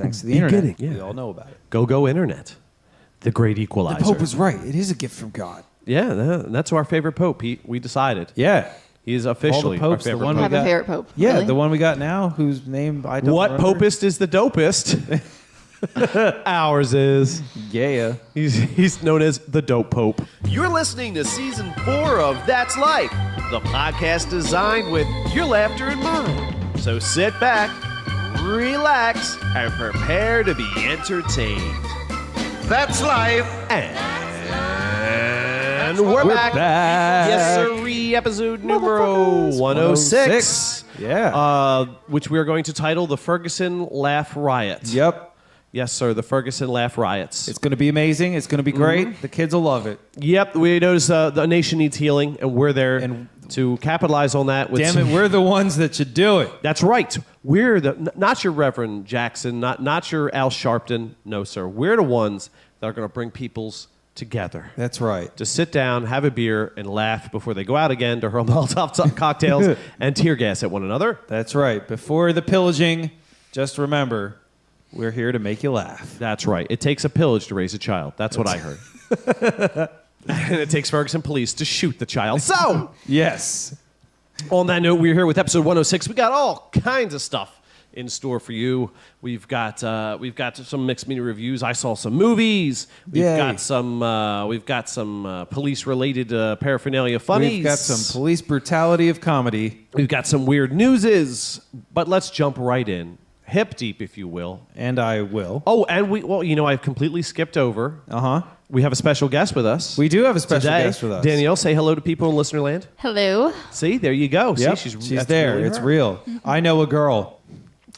Thanks to the internet. Beginning, yeah. We all know about it. Go internet. The great equalizer. The Pope was right. It is a gift from God. Yeah, that's our favorite Pope, Pete. We decided. Yeah. He's officially All the popes, our favorite the one Pope. we I have a got- favorite pope. Yeah, Really? the one we got now, whose name I don't What remember. popist is the dopest? Ours is. Yeah. He's known as the Dope Pope. You're listening to Season 4 of That's Life, the podcast designed with your laughter in mind. So sit back, relax, and prepare to be entertained. That's life. And we're back. Yes, sirree. Episode numero 106. Yeah. Which we are going to title the Ferguson Laugh-Riot. Yep. Yes, sir. The Ferguson Laugh-Riots. It's going to be amazing. It's going to be great. The kids will love it. Yep. We notice the nation needs healing, and we're there to capitalize on that. With Damn it, we're the ones that should do it. That's right. We're not your Reverend Jackson, not your Al Sharpton. No, sir. We're the ones that are going to bring peoples together. That's right. To sit down, have a beer, and laugh before they go out again to hurl Molotov cocktails and tear gas at one another. That's right. Before the pillaging, just remember, we're here to make you laugh. That's right. It takes a pillage to raise a child. That's what I heard. And it takes Ferguson police to shoot the child. So, Yes. on that note, we're here with episode 106. We got all kinds of stuff in store for you. We've got some mixed media reviews. I saw some movies. We've Yay. got some police related paraphernalia funnies. We've got some police brutality of comedy. We've got some weird newses. But let's jump right in, hip deep, if you will. And I will. Oh, and I've completely skipped over. Uh-huh. We have a special guest with us. We do have a special today. guest with us. Danielle, say hello to people in listener land. Hello. See, there you go. Yep. See, she's that's there. really It's her. real. I know a girl.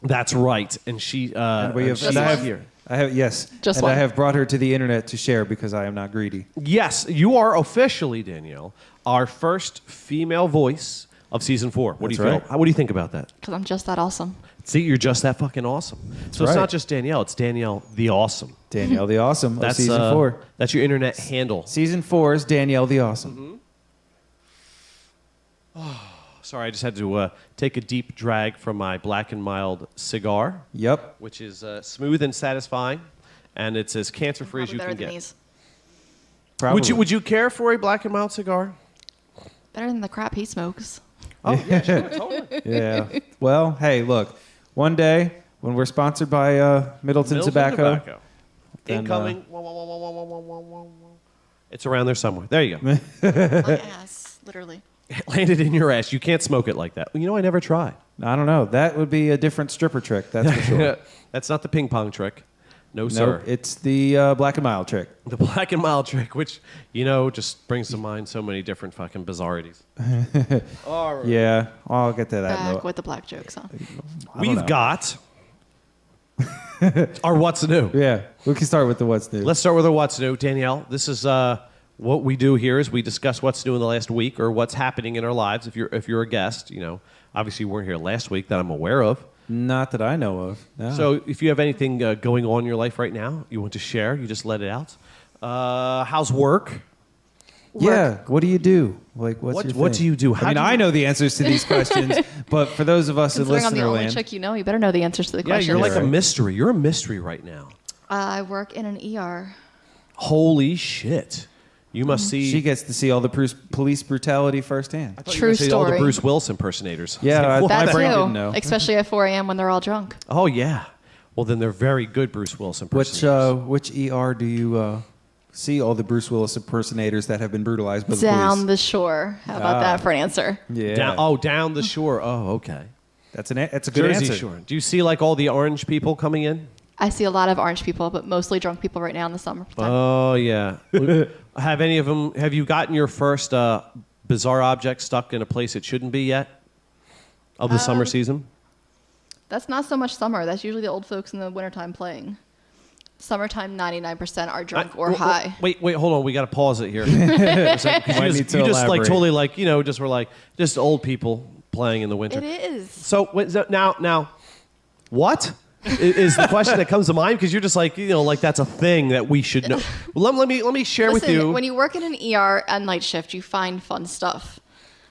That's right. And she And we have, she's and I have here. I have yes. Just and one. I have brought her to the internet to share because I am not greedy. Yes, you are officially, Danielle, our first female voice of season 4. What do you That's feel? right. What do you think about that? Because I'm just that awesome. See, you're just that fucking awesome. So it's right. not just Danielle, it's Danielle the Awesome. Danielle the Awesome of season 4. That's your internet handle. Season 4 is Danielle the Awesome. Sorry, I just had to take a deep drag from my Black and Mild cigar, Yep. which is smooth and satisfying, and it's as cancer-free as Probably you better can than get. these. Probably. Would you care for a Black and Mild cigar? Better than the crap he smokes. Oh, yeah, sure, totally. Yeah. Well, hey, look. One day when we're sponsored by Middleton Tobacco. then, Incoming. It's around there somewhere. There you go. My ass, literally. It landed in your ass. You can't smoke it like that. I never tried. I don't know. That would be a different stripper trick. That's for sure. That's not the ping pong trick. No, No, sir. it's the Black and Mild trick. The Black and Mild trick, which, just brings to mind so many different fucking bizarrities. All right. Yeah, I'll get to that. Back with the black jokes, huh? We've got our What's New. Yeah, we can start with the what's new. Let's start with our What's New. Danielle, this is what we do here is we discuss what's new in the last week or what's happening in our lives. If you're a guest, obviously you weren't here last week that I'm aware of. Not that I know of. No. So if you have anything going on in your life right now you want to share, you just let it out. How's work? Yeah, what do you do? Like, what's your What thing? do you do? I know the answers to these questions, but for those of us in Considering I'm the listener only land, chick you know, you better know the answers to the Yeah, questions. you're like Right. a mystery. You're a mystery right now. I work in an ER. Holy shit. You must see... she gets to see all the police brutality firsthand. I thought you True were gonna say all the story. Bruce Willis impersonators. Yeah, What? My That brain too. didn't know. Especially at 4 a.m. when they're all drunk. Oh, yeah. Well, then they're very good Bruce Willis impersonators. Which ER do you see all the Bruce Willis impersonators that have been brutalized by the Down police? the shore. How about that for an answer? Yeah, Down the shore. Oh, okay. that's a good Jersey answer. Shore. Do you see like all the orange people coming in? I see a lot of orange people, but mostly drunk people right now in the summertime. Oh, yeah. Have you gotten your first bizarre object stuck in a place it shouldn't be yet of the summer season? That's not so much summer. That's usually the old folks in the wintertime playing. Summertime, 99% are drunk or high. Wait, hold on. We got to pause it here. You need to just like elaborate. totally like, just were like, just old people playing in the winter. It is. So now, what is the question that comes to mind? Because you're just like, like that's a thing that we should know. Well, let me share Listen, with you. when you work in an ER at night shift, you find fun stuff.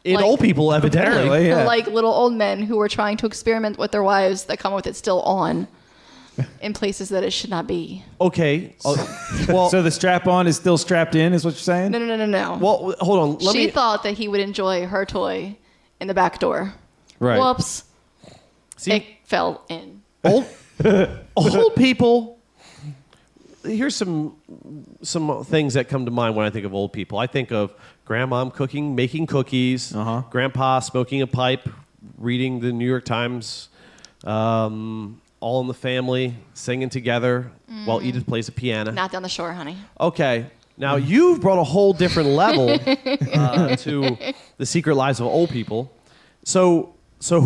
In like- old people, evidently. Apparently, yeah. Like little old men who are trying to experiment with their wives that come with it still on. in places that it should not be. Okay. Well, So the strap-on is still strapped in, is what you're saying? No. well, hold on. She thought that he would enjoy her toy in the back door. Right. Whoops. See, It fell in. old people. Here's some things that come to mind when I think of old people. I think of grandma making cookies, grandpa smoking a pipe, reading the New York Times, all in the family, singing together while Edith plays the piano. Not down the shore, honey. Okay. Now, you've brought a whole different level to the secret lives of old people. So is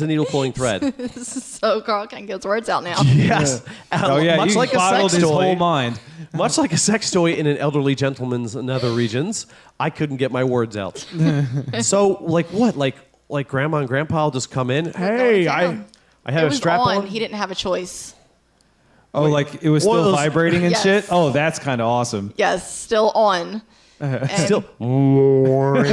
a needle pulling thread. So Carl can't get his words out now. Yes. Oh, yeah, Much you like a bottled sex his toy. whole mind. Much like a sex toy in an elderly gentleman's nether regions, I couldn't get my words out. So, like what? Like grandma and grandpa will just come in. Hey, I had It a was strap on. He didn't have a choice. Oh, like it was still Well, vibrating and Yes. shit? Oh, that's kind of awesome. Yes, still on. And Still.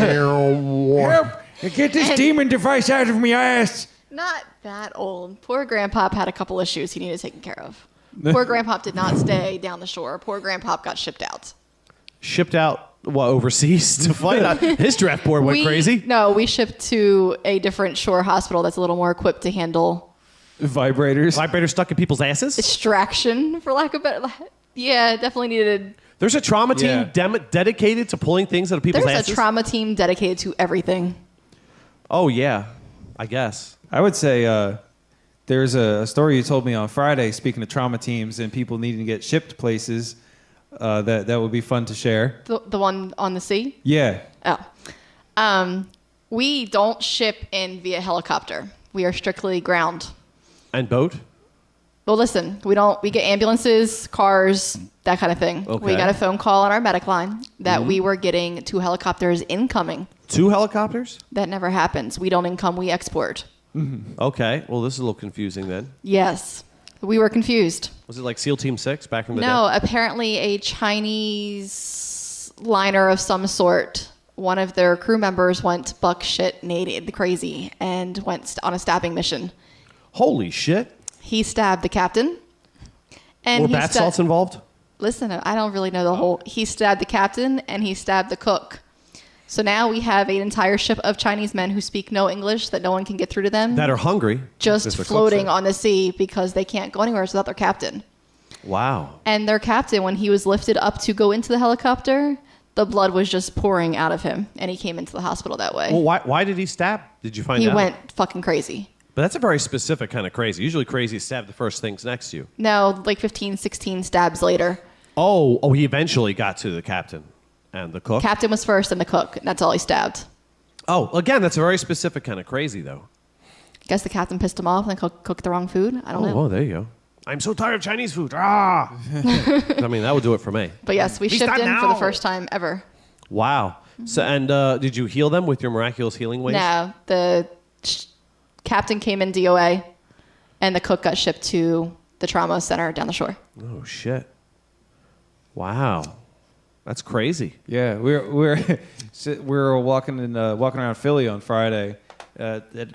Help! Get this demon device out of my ass! not that old. Poor Grandpop had a couple issues he needed taken care of. Poor Grandpop did not stay down the shore. Poor Grandpop got shipped out. Shipped out overseas to fight out. His draft board went crazy. No, we shipped to a different shore hospital that's a little more equipped to handle Vibrators. Vibrator stuck in people's asses. extraction, for lack of better. Yeah, definitely needed. There's a trauma team Yeah. dedicated to pulling things out of people's There's asses. a trauma team dedicated to everything. Oh yeah, I guess. I would say there's a story you told me on Friday, speaking of trauma teams and people needing to get shipped places, that would be fun to share. The one on the sea? Yeah. Oh. We don't ship in via helicopter. We are strictly ground. And boat. Well, listen, we get ambulances, cars, that kind of thing. Okay. We got a phone call on our medic line that we were getting 2 helicopters incoming. 2 helicopters? That never happens. We don't income, we export. Okay. Well, this is a little confusing then. Yes. We were confused. Was it like SEAL Team 6 back in the day? No, apparently a Chinese liner of some sort, one of their crew members went buck shit naked crazy and went on a stabbing mission. Holy shit. He stabbed the captain. And Were he bath salts involved? Listen, I don't really know the whole. He stabbed the captain and he stabbed the cook. So now we have an entire ship of Chinese men who speak no English, that no one can get through to them, That are hungry. just There's a cook floating set. on the sea because they can't go anywhere without their captain. Wow. And their captain, when he was lifted up to go into the helicopter, the blood was just pouring out of him, and he came into the hospital that way. Well, why did he stab? Did you find He out? went fucking crazy. But that's a very specific kind of crazy. Usually crazy is stab the first things next to you. No, like 15, 16 stabs later. Oh, he eventually got to the captain and the cook. Captain was first and the cook, and that's all he stabbed. Oh, again, that's a very specific kind of crazy, though. Guess the captain pissed him off and cooked the wrong food. I don't know. Oh, there you go. I'm so tired of Chinese food. Ah! I mean, that would do it for me. But yes, we He's shipped not in for the now. first time ever. Wow. So, and did you heal them with your miraculous healing ways? No, the captain came in DOA, and the cook got shipped to the trauma center down the shore. Oh, shit. Wow. That's crazy. Yeah, we were walking around Philly on Friday,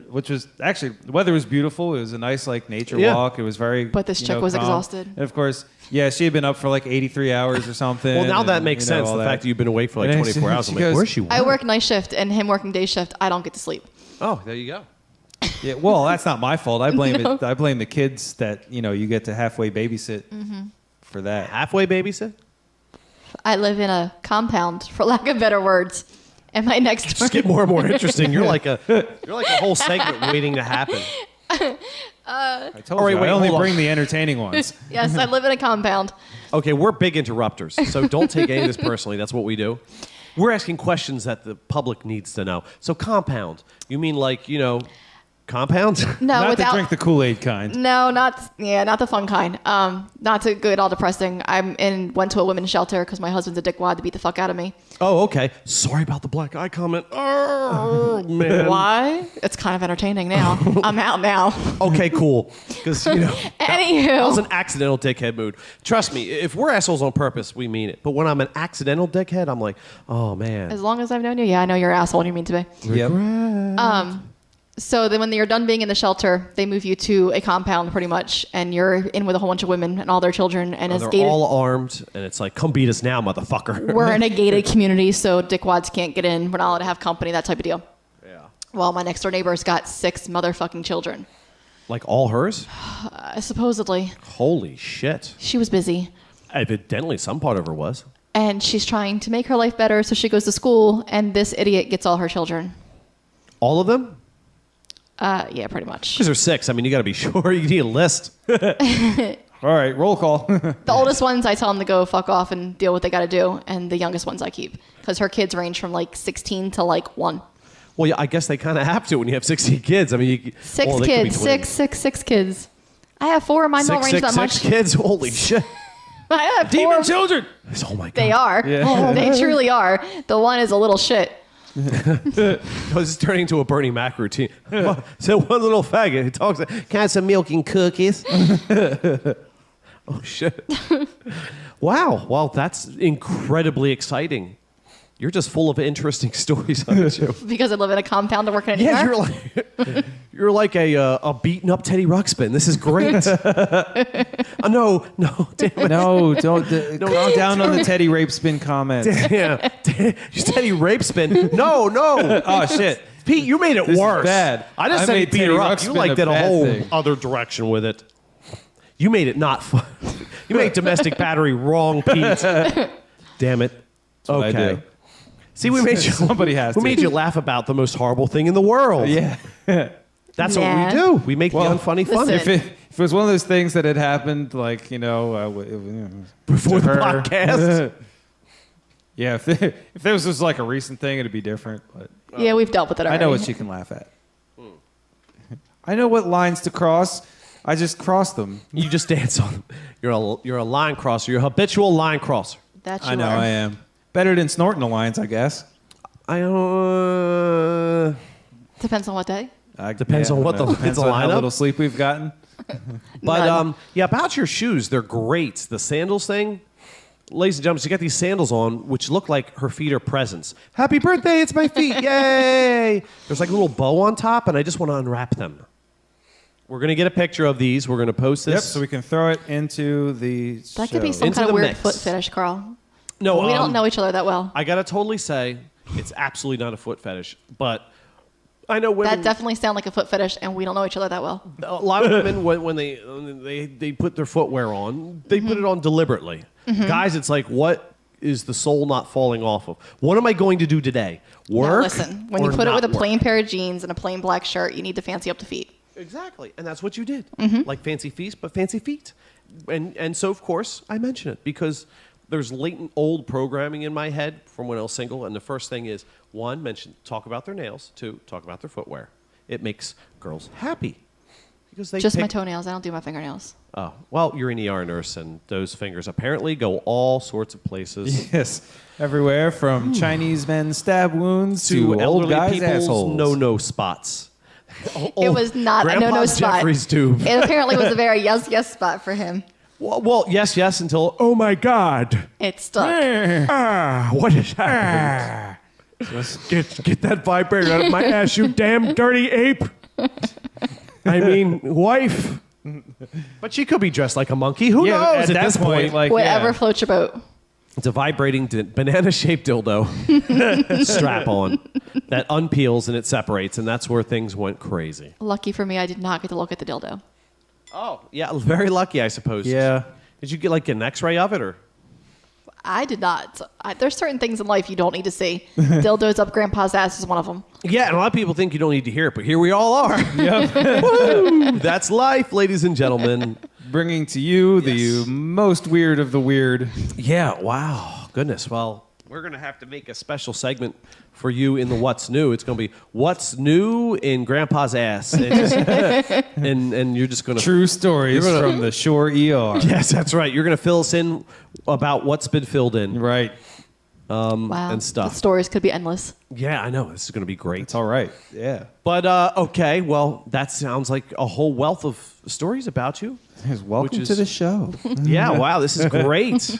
which was actually the weather was beautiful. It was a nice like nature walk. It was very. But this chick was calm. exhausted. And of course, yeah, she had been up for like 83 hours or something. Well, now that and, makes sense. all The that. fact that you've been awake for like And then 24 hours. she I'm like, goes, where's she? I work night shift, and him working day shift. I don't get to sleep. Oh, there you go. Yeah, well, that's not my fault. I blame No. it. I blame the kids that you get to halfway babysit for that. Halfway babysit? I live in a compound, for lack of better words, and my next door. Just get more and more interesting. You're like a whole segment waiting to happen. I told All right, you, wait, I only hold on. bring the entertaining ones. Yes, I live in a compound. Okay, we're big interrupters, so don't take any of this personally. That's what we do. We're asking questions that the public needs to know. So compound, you mean like, compound? No, Not without to drink the Kool-Aid kind. No, not the fun kind. Not to get all depressing. Went to a women's shelter because my husband's a dickwad to beat the fuck out of me. Oh, okay. Sorry about the black eye comment. Oh, man. Why? It's kind of entertaining now. I'm out now. Okay, cool. Because, that was Anywho, an accidental dickhead mood. Trust me, if we're assholes on purpose, we mean it. But when I'm an accidental dickhead, I'm like, oh, man. as long as I've known you, yeah, I know you're an asshole and you mean to be. Yep. So then when you're done being in the shelter, they move you to a compound pretty much, and you're in with a whole bunch of women and all their children. And it's They're gated. all armed, and it's like, come beat us now, motherfucker. We're in a gated community, so dickwads can't get in. We're not allowed to have company, that type of deal. Yeah. Well, my next door neighbor's got 6 motherfucking children. Like all hers? Supposedly. Holy shit. She was busy. Evidently, some part of her was. And she's trying to make her life better, so she goes to school, and this idiot gets all her children. All of them? Yeah, pretty much. Because there's 6. I mean, you got to be sure. You need a list. All right, roll call. The oldest ones, I tell them to go fuck off and deal what they got to do, and the youngest ones I keep. Because her kids range from like 16 to like 1. Well, yeah, I guess they kind of have to when you have 16 kids. I mean, you, 6 well, they could be kids, twins. six kids. I have 4. Mine don't range that much. 6 kids? Holy shit. I have 4. Demon children. Oh, my God. They are. Yeah. They truly are. The one is a little shit. This is turning into a Bernie Mac routine. So one little faggot who talks, can I have some milk and cookies? Oh, shit. Wow. Well, that's incredibly exciting. You're just full of interesting stories, aren't you? Because I live in a compound and work in an Yeah, ER. you're like a beaten up Teddy Ruxpin. This is great. No, damn it. No, don't. Calm down on the Teddy rape spin comments. Yeah, Teddy Rape Spin. No. Oh shit. Pete, you made it This is worse. bad. I just I said made beat Teddy her up. Ruxpin You like a did a bad whole thing. other direction with it. You made it not fun. You made domestic battery wrong, Pete. Damn it. what I Okay. do. See, we made you. Somebody has We to. made you laugh about the most horrible thing in the world. Yeah. That's Nah. what we do. We make Well, the unfunny funny. listen. If it was one of those things that had happened, like Before to the her. podcast. Yeah, if there was just like a recent thing, it'd be different. But Yeah, we've dealt with it I already. know what she can laugh at. I know what lines to cross. I just cross them. You just dance on them. You're a line crosser. You're a habitual line crosser. That you I know are. I am. Better than snorting the lines, I guess. Depends on what day. Depends on what the depends on how lineup. little sleep we've gotten. But None. yeah, about your shoes, they're great. The sandals thing, ladies and gentlemen, she got these sandals on, which look like her feet are presents. Happy birthday! It's my feet! Yay! There's like a little bow on top, and I just want to unwrap them. We're gonna get a picture of these. We're gonna post this. Yep, so we can throw it into the That could be show. some Into kind the of weird mix. foot fetish, Carl. No, We don't know each other that well. I gotta totally say, it's absolutely not a foot fetish, but I know women. That definitely sounds like a foot fetish, and we don't know each other that well. A lot of women, when they put their footwear on, they put it on deliberately. Guys, it's like, what is the sole not falling off of? What am I going to do today? Work? Now, listen, when you or put it not with a work? plain pair of jeans and a plain black shirt, you need to fancy up the feet. Exactly, and that's what you did. Like fancy feast, but fancy feet. And so, of course, I mention it because there's latent old programming in my head from when I was single, and the first thing is, 1, talk about their nails. 2, talk about their footwear. It makes girls happy. Because they Just my pick- toenails. I don't do my fingernails. Oh, well, you're an ER nurse, and those fingers apparently go all sorts of places. Yes, everywhere from Chinese men's stab wounds to old elderly guys' people's assholes. no spots. It was not a Grandpa no-no spot. Jeffrey's tube. It apparently was a very yes spot for him. Well, yes, until, oh my God. It stuck. What is happening? Get that vibrator out of my ass, you damn dirty ape. I mean, wife. But she could be dressed like a monkey. Who knows at that this point? like Whatever yeah. floats your boat. It's a vibrating banana-shaped dildo strap on that unpeels and it separates, and that's where things went crazy. Lucky for me, I did not get to look at the dildo. Oh, yeah, very lucky, I suppose. Yeah. Did you get like an X-ray of it, or? I did not. There's certain things in life you don't need to see. Dildos up grandpa's ass is one of them. Yeah, and a lot of people think you don't need to hear it, but here we all are. Woo! That's life, ladies and gentlemen. Bringing to you the most weird of the weird. Yeah, wow. Goodness. Well, we're going to have to make a special segment for you in the What's New. It's going to be What's New in Grandpa's Ass. And you're just going to... True stories from the Shore ER. Yes, that's right. You're going to fill us in about what's been filled in. Right. Wow. and stuff. The stories could be endless. Yeah, I know. This is going to be great. It's all right. Yeah. But, okay, well, that sounds like a whole wealth of stories about you. Welcome Which to is- the show. Yeah, wow, this is great.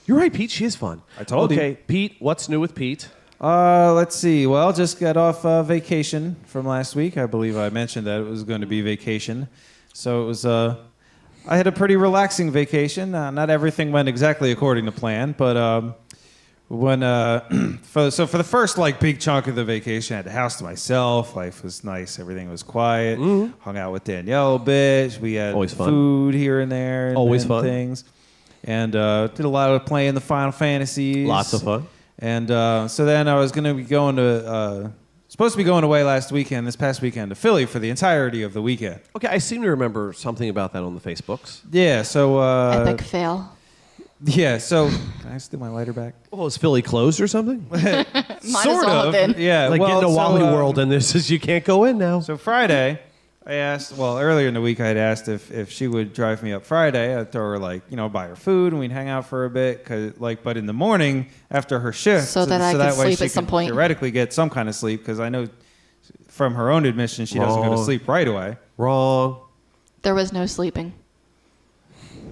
You're right, Pete. She is fun. I told you. Okay, Pete, what's new with Pete? Let's see. Well, just got off vacation from last week. I believe I mentioned that it was going to be vacation. So it was. I had a pretty relaxing vacation. Not everything went exactly according to plan, but when for the first like big chunk of the vacation, I had the house to myself. Life was nice. Everything was quiet. Hung out with Danielle a bit. We had Always fun. food here and there. Always and fun. things. And did a lot of playing the Final Fantasies. Lots of fun. And so then I was going to be going to, supposed to be going away this past weekend to Philly for the entirety of the weekend. Okay, I seem to remember something about that on the Facebooks. Yeah, so. Epic fail. Yeah, so. Can I steal my lighter back? Oh, is Philly closed or something? Might as Sort well of. have been. Yeah, Like well, getting to so, Wally World and this is you can't go in now. So Friday, I asked, earlier in the week I had asked if she would drive me up Friday. I'd throw her buy her food and we'd hang out for a bit. But in the morning after her shift. So that I could way sleep she at some could point. theoretically get some kind of sleep because I know from her own admission she doesn't go to Wrong. sleep right away. Wrong. There was no sleeping.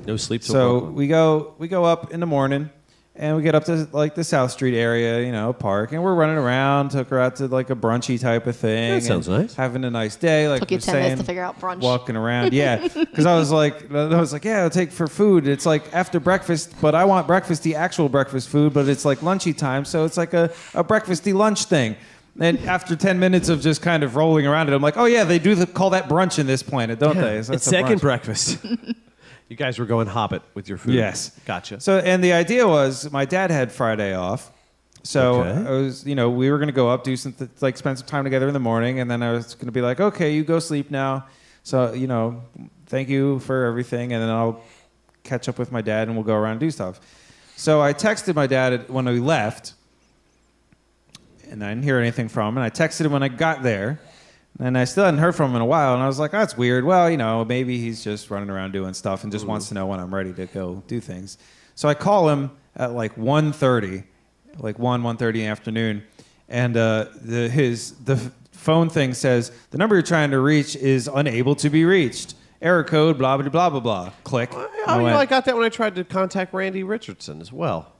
No sleep till So Brooklyn. we go up in the morning. And we get up to like the South Street area, park, and we're running around. Took her out to like a brunchy type of thing. That sounds and nice. Having a nice day. Like Took you we're 10 minutes saying, to figure out brunch. Walking around, yeah. Because I was like, yeah, I'll take for food. It's like after breakfast, but I want the actual breakfast food, but it's like lunchy time, so it's like a breakfasty lunch thing. And after 10 minutes of just kind of rolling around it, I'm like, oh yeah, they do call that brunch in this planet, don't they? So It's a second brunch. breakfast. You guys were going Hobbit with your food. Yes. Gotcha. So, and the idea was my dad had Friday off. So Okay. I was, we were going to go up, do some, spend some time together in the morning. And then I was going to be like, okay, you go sleep now. So, thank you for everything. And then I'll catch up with my dad and we'll go around and do stuff. So I texted my dad when we left. And I didn't hear anything from him. And I texted him when I got there. And I still hadn't heard from him in a while, and I was like, oh, that's weird. Well, maybe he's just running around doing stuff and just wants to know when I'm ready to go do things. So I call him at like 1:30, like 1:30 in the afternoon, and the phone thing says, the number you're trying to reach is unable to be reached. Error code, blah, blah, blah, blah, blah. Click. I got that when I tried to contact Randy Richardson as well.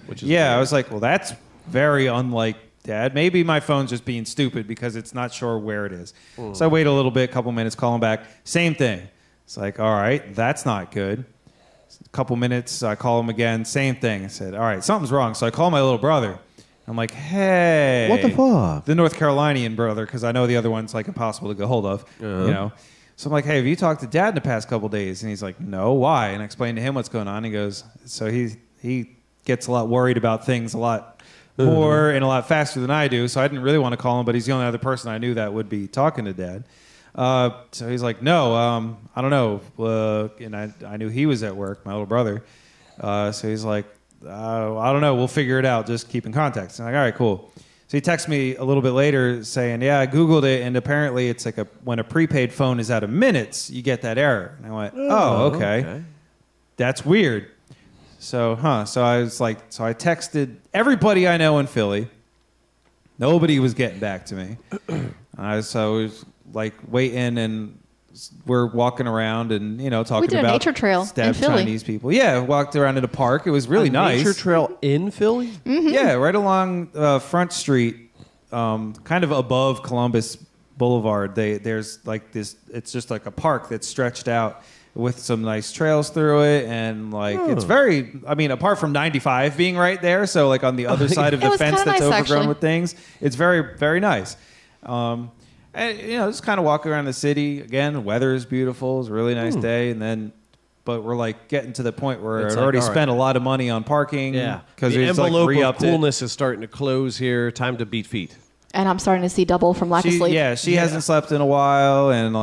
Which is Yeah, weird. I was like, well, that's very unlike Dad. Maybe my phone's just being stupid because it's not sure where it is. So I wait a little bit, couple minutes, call him back. Same thing. It's like, all right, that's not good. A couple minutes, I call him again. Same thing. I said, all right, something's wrong. So I call my little brother. I'm like, hey. What the fuck? The North Carolinian brother, because I know the other one's like impossible to get hold of. So I'm like, hey, have you talked to Dad in the past couple days? And he's like, no, why? And I explained to him what's going on. He goes, so he gets a lot worried about things a lot more and a lot faster than I do. So I didn't really want to call him, but he's the only other person I knew that would be talking to Dad. So he's like, no, I don't know. And I knew he was at work, my little brother. So he's like, I don't know. We'll figure it out. Just keep in contact. So I'm like, all right, cool. So he texts me a little bit later saying, yeah, I Googled it, and apparently it's like when a prepaid phone is out of minutes, you get that error. And I went, oh, okay. That's weird. So I was like, so I texted everybody I know in Philly. Nobody was getting back to me. So I was like waiting, and we're walking around and talking We did a about nature trail in stabbed Philly. Chinese people. Yeah, walked around in a park. It was really nice. Nature trail in Philly? Mm-hmm. Yeah, right along Front Street, kind of above Columbus Boulevard. There's like this. It's just like a park that's stretched out with some nice trails through it, and it's very. I mean, apart from 95 being right there, so like on the other side of It the was fence kinda that's nice, overgrown actually. with things, it's very, very nice. And just kind of walk around the city again. The weather is beautiful. It was a really nice day, and then. But we're like getting to the point where It's I'd like, already all right. spent a lot of money on parking. Yeah. because the it's like envelope of re-upped it. coolness is starting to close here. Time to beat feet. And I'm starting to see double from lack of sleep. She hasn't slept in a while, and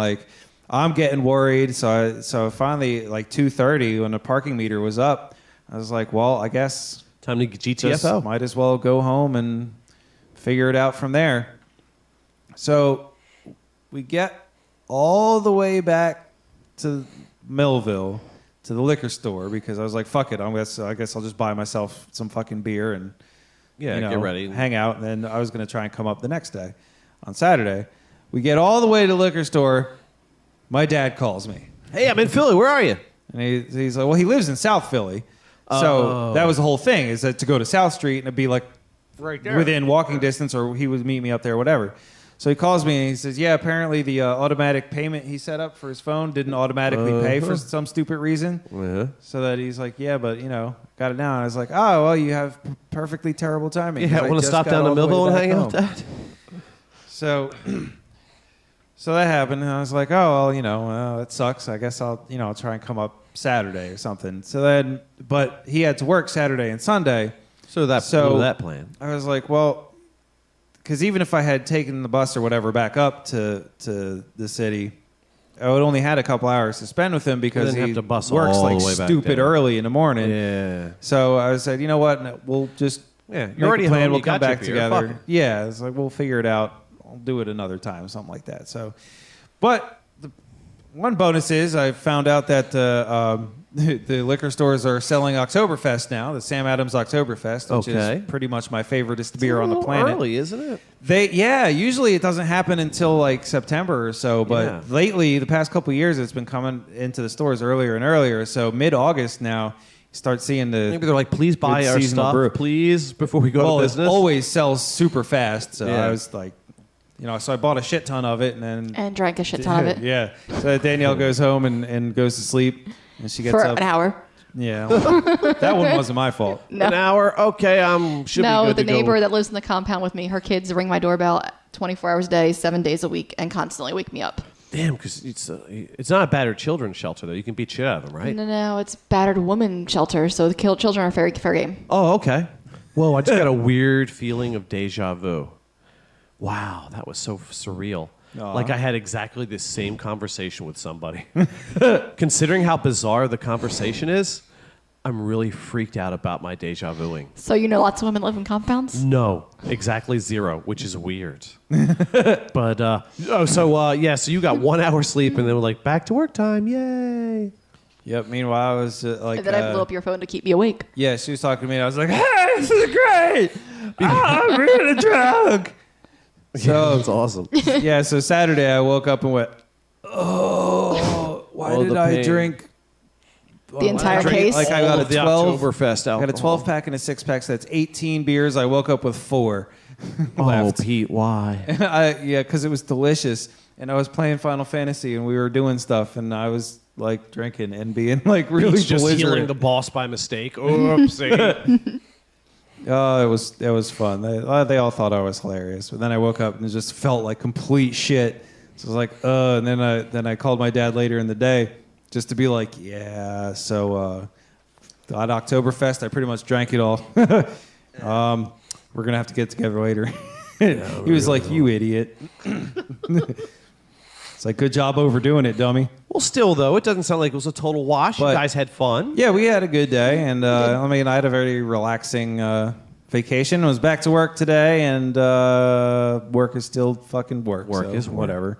I'm getting worried. So finally, like 2:30, when the parking meter was up, I was like, well, I guess Time to get just GTFO. might as well go home and figure it out from there. So we get all the way back to Millville to the liquor store because I was like, fuck it, I guess I'll just buy myself some fucking beer and Get ready. hang out. And then I was going to try and come up the next day on Saturday. We get all the way to the liquor store. My dad calls me. Hey, I'm in Philly. Where are you? And he's like, well, he lives in South Philly. So that was the whole thing, is that to go to South Street and it'd be like right there. within walking distance, or he would meet me up there, whatever. So he calls me and he says, yeah, apparently the automatic payment he set up for his phone didn't automatically pay for some stupid reason. So that he's like, yeah, but, got it now. And I was like, oh, well, you have perfectly terrible timing. Yeah, want to stop down to Millville and hang out, Dad? So that happened, and I was like, oh, well, that sucks. I guess I'll try and come up Saturday or something. So then, but he had to work Saturday and Sunday. So that plan. I was like, well, because even if I had taken the bus or whatever back up to the city, I would only had a couple hours to spend with him because he works like stupid early in the morning. Yeah. So I said, you know what? We'll just you're already plan. home. We'll come back together. Yeah. It's like we'll figure it out. I'll do it another time, something like that. So, but the one bonus is I found out that the liquor stores are selling Oktoberfest now, the Sam Adams Oktoberfest, which is pretty much my favoriteest beer on the planet. Early, isn't it? Usually it doesn't happen until like September or so, but lately, the past couple of years, it's been coming into the stores earlier and earlier. So mid-August now, you start seeing maybe they're like, please buy our stuff, please, before we go to business. It always sells super fast, so I was like, so I bought a shit ton of it and drank a shit ton of it. Yeah. So Danielle goes home and goes to sleep. And she gets for up. an hour. Yeah, well, that one wasn't my fault. No. An hour? Okay, should be good the to neighbor go. that lives in the compound with me, her kids ring my doorbell 24 hours a day, 7 days a week, and constantly wake me up. Damn, because it's not a battered children's shelter, though. You can beat shit out of them, right? No, it's battered woman shelter, so the children are fair game. Oh, okay. Whoa, I just got a weird feeling of deja vu. Wow, that was so surreal. Like I had exactly the same conversation with somebody. Considering how bizarre the conversation is, I'm really freaked out about my deja vuing. So lots of women live in compounds? No, exactly 0, which is weird. But, so you got 1 hour sleep and then we're like, back to work time, yay. Yep, meanwhile I was like... And then I blew up your phone to keep you awake. Yeah, she was talking to me and I was like, hey, this is great! I'm really drunk! So that's awesome. Yeah, so Saturday I woke up and went, why did I drink the entire case? Like I got a 12 Oktoberfest alcohol. I got a 12 pack and a 6 pack, so that's 18 beers. I woke up with 4. Oh, Pete, why? Because it was delicious, and I was playing Final Fantasy, and we were doing stuff, and I was like drinking and being like really Pete's just belligerent. healing the boss by mistake. Oopsie. Oh, it was fun. They all thought I was hilarious, but then I woke up and it just felt like complete shit. So I was like, and then I called my dad later in the day just to be like, yeah. So at Oktoberfest, I pretty much drank it all. We're gonna have to get together later. He was like, you idiot. It's like, good job overdoing it, dummy. Well, still, though, it doesn't sound like it was a total wash. You guys had fun. Yeah, we had a good day. And, I had a very relaxing vacation. I was back to work today, and work is still fucking work. Work so is work. whatever.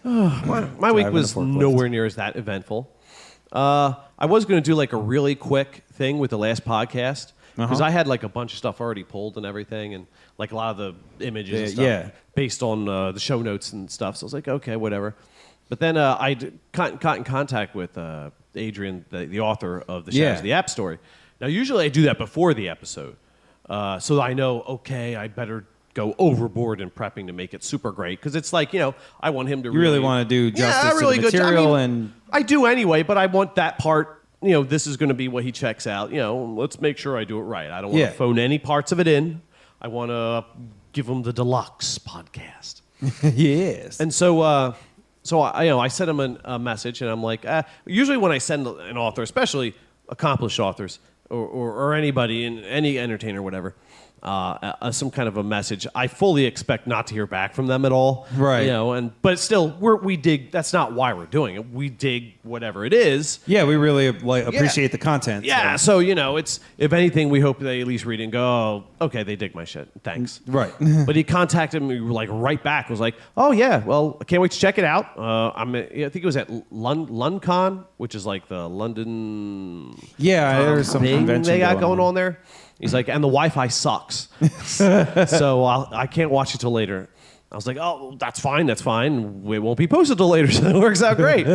My week was nowhere near as that eventful. I was going to do, like, a really quick thing with the last podcast. Because I had like a bunch of stuff already pulled and everything, and like a lot of the images and stuff based on the show notes and stuff. So I was like, okay, whatever. But then I got in contact with Adrian, the author of the Shadows of the App Story. Now, usually I do that before the episode. So I know, okay, I better go overboard in prepping to make it super great. Because it's like, I want him to really want to do justice to the material. And I do anyway, but I want that part. This is going to be what he checks out. Let's make sure I do it right. I don't want to phone any parts of it in. I want to give him the deluxe podcast. Yes. And so I sent him a message, and I'm like, usually when I send an author, especially accomplished authors or anybody, any entertainer, whatever, some kind of a message, I fully expect not to hear back from them at all. Right. But still, we dig. That's not why we're doing it. We dig whatever it is. Yeah, we really appreciate the content. Yeah, so it's, if anything, we hope they at least read it and go, oh, okay, they dig my shit. Thanks. Right. But he contacted me like right back. Was like, oh yeah, well, I can't wait to check it out. I think it was at LondCon, which is like the London. Yeah, there's some convention they got going on there. He's like, and the Wi-Fi sucks. So I can't watch it till later. I was like, oh, that's fine. It won't be posted till later, so it works out great.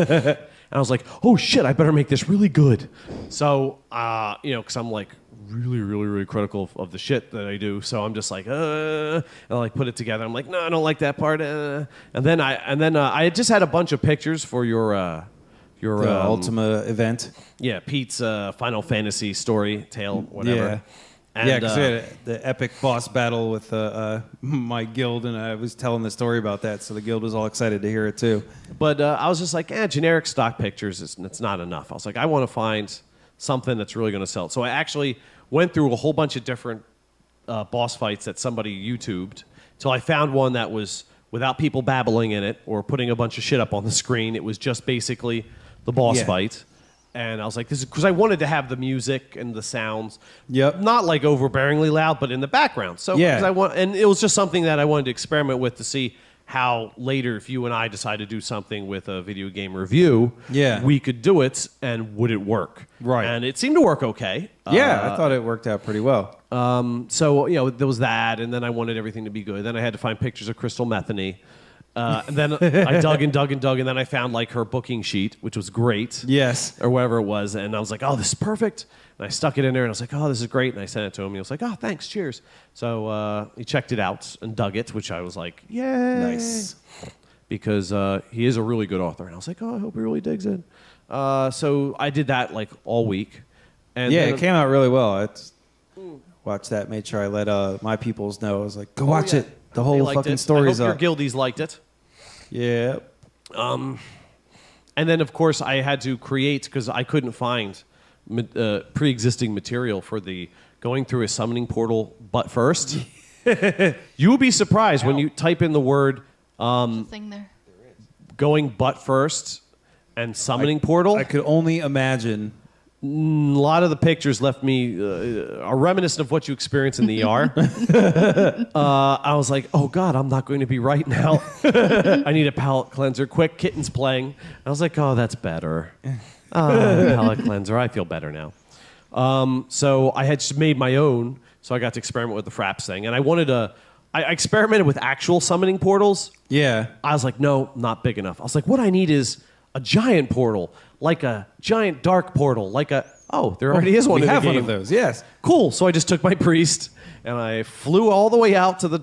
And I was like, oh shit, I better make this really good. So, because I'm like really, really, really critical of the shit that I do. So I'm just like, and I like put it together. I'm like, no, I don't like that part. And then I just had a bunch of pictures for your Ultima event. Yeah, Pete's Final Fantasy story tale, whatever. Yeah. And, yeah, because we had the epic boss battle with my guild, and I was telling the story about that, so the guild was all excited to hear it too. But I was just like, generic stock pictures, it's not enough. I was like, I want to find something that's really going to sell. So I actually went through a whole bunch of different boss fights that somebody YouTubed, till I found one that was without people babbling in it or putting a bunch of shit up on the screen. It was just basically the boss fight. And I was like, this is because I wanted to have the music and the sounds, not like overbearingly loud, but in the background. So and it was just something that I wanted to experiment with to see how later, if you and I decide to do something with a video game review, we could do it, and would it work? Right. And it seemed to work okay. Yeah, I thought it worked out pretty well. So there was that, and then I wanted everything to be good. Then I had to find pictures of crystal methany. And then I dug and dug and dug, and then I found like her booking sheet, which was great. Yes. Or whatever it was. And I was like, oh, this is perfect. And I stuck it in there, and I was like, oh, this is great. And I sent it to him. And he was like, oh, thanks, cheers. So he checked it out and dug it, which I was like, yay. Nice. Because he is a really good author. And I was like, oh, I hope he really digs it. So I did that like all week. And it came out really well. I watched that, made sure I let my peoples know. I was like, go watch it. The whole fucking story's up. up. Your guildies liked it. Yeah. And then, of course, I had to create, because I couldn't find pre-existing material for the going through a summoning portal but first. You will be surprised when you type in the word thing there. going but first and summoning portal. I could only imagine. A lot of the pictures left me are reminiscent of what you experience in the ER. I was like, oh, God, I'm not going to be right now. I need a palate cleanser. Quick, kitten's playing. I was like, oh, that's better. Palate cleanser. I feel better now. So I had just made my own, so I got to experiment with the Fraps thing. And I experimented with actual summoning portals. Yeah. I was like, no, not big enough. I was like, what I need is a giant portal, like a giant dark portal, there already is one in the game. We have one of those, yes. Cool. So I just took my priest and I flew all the way out to the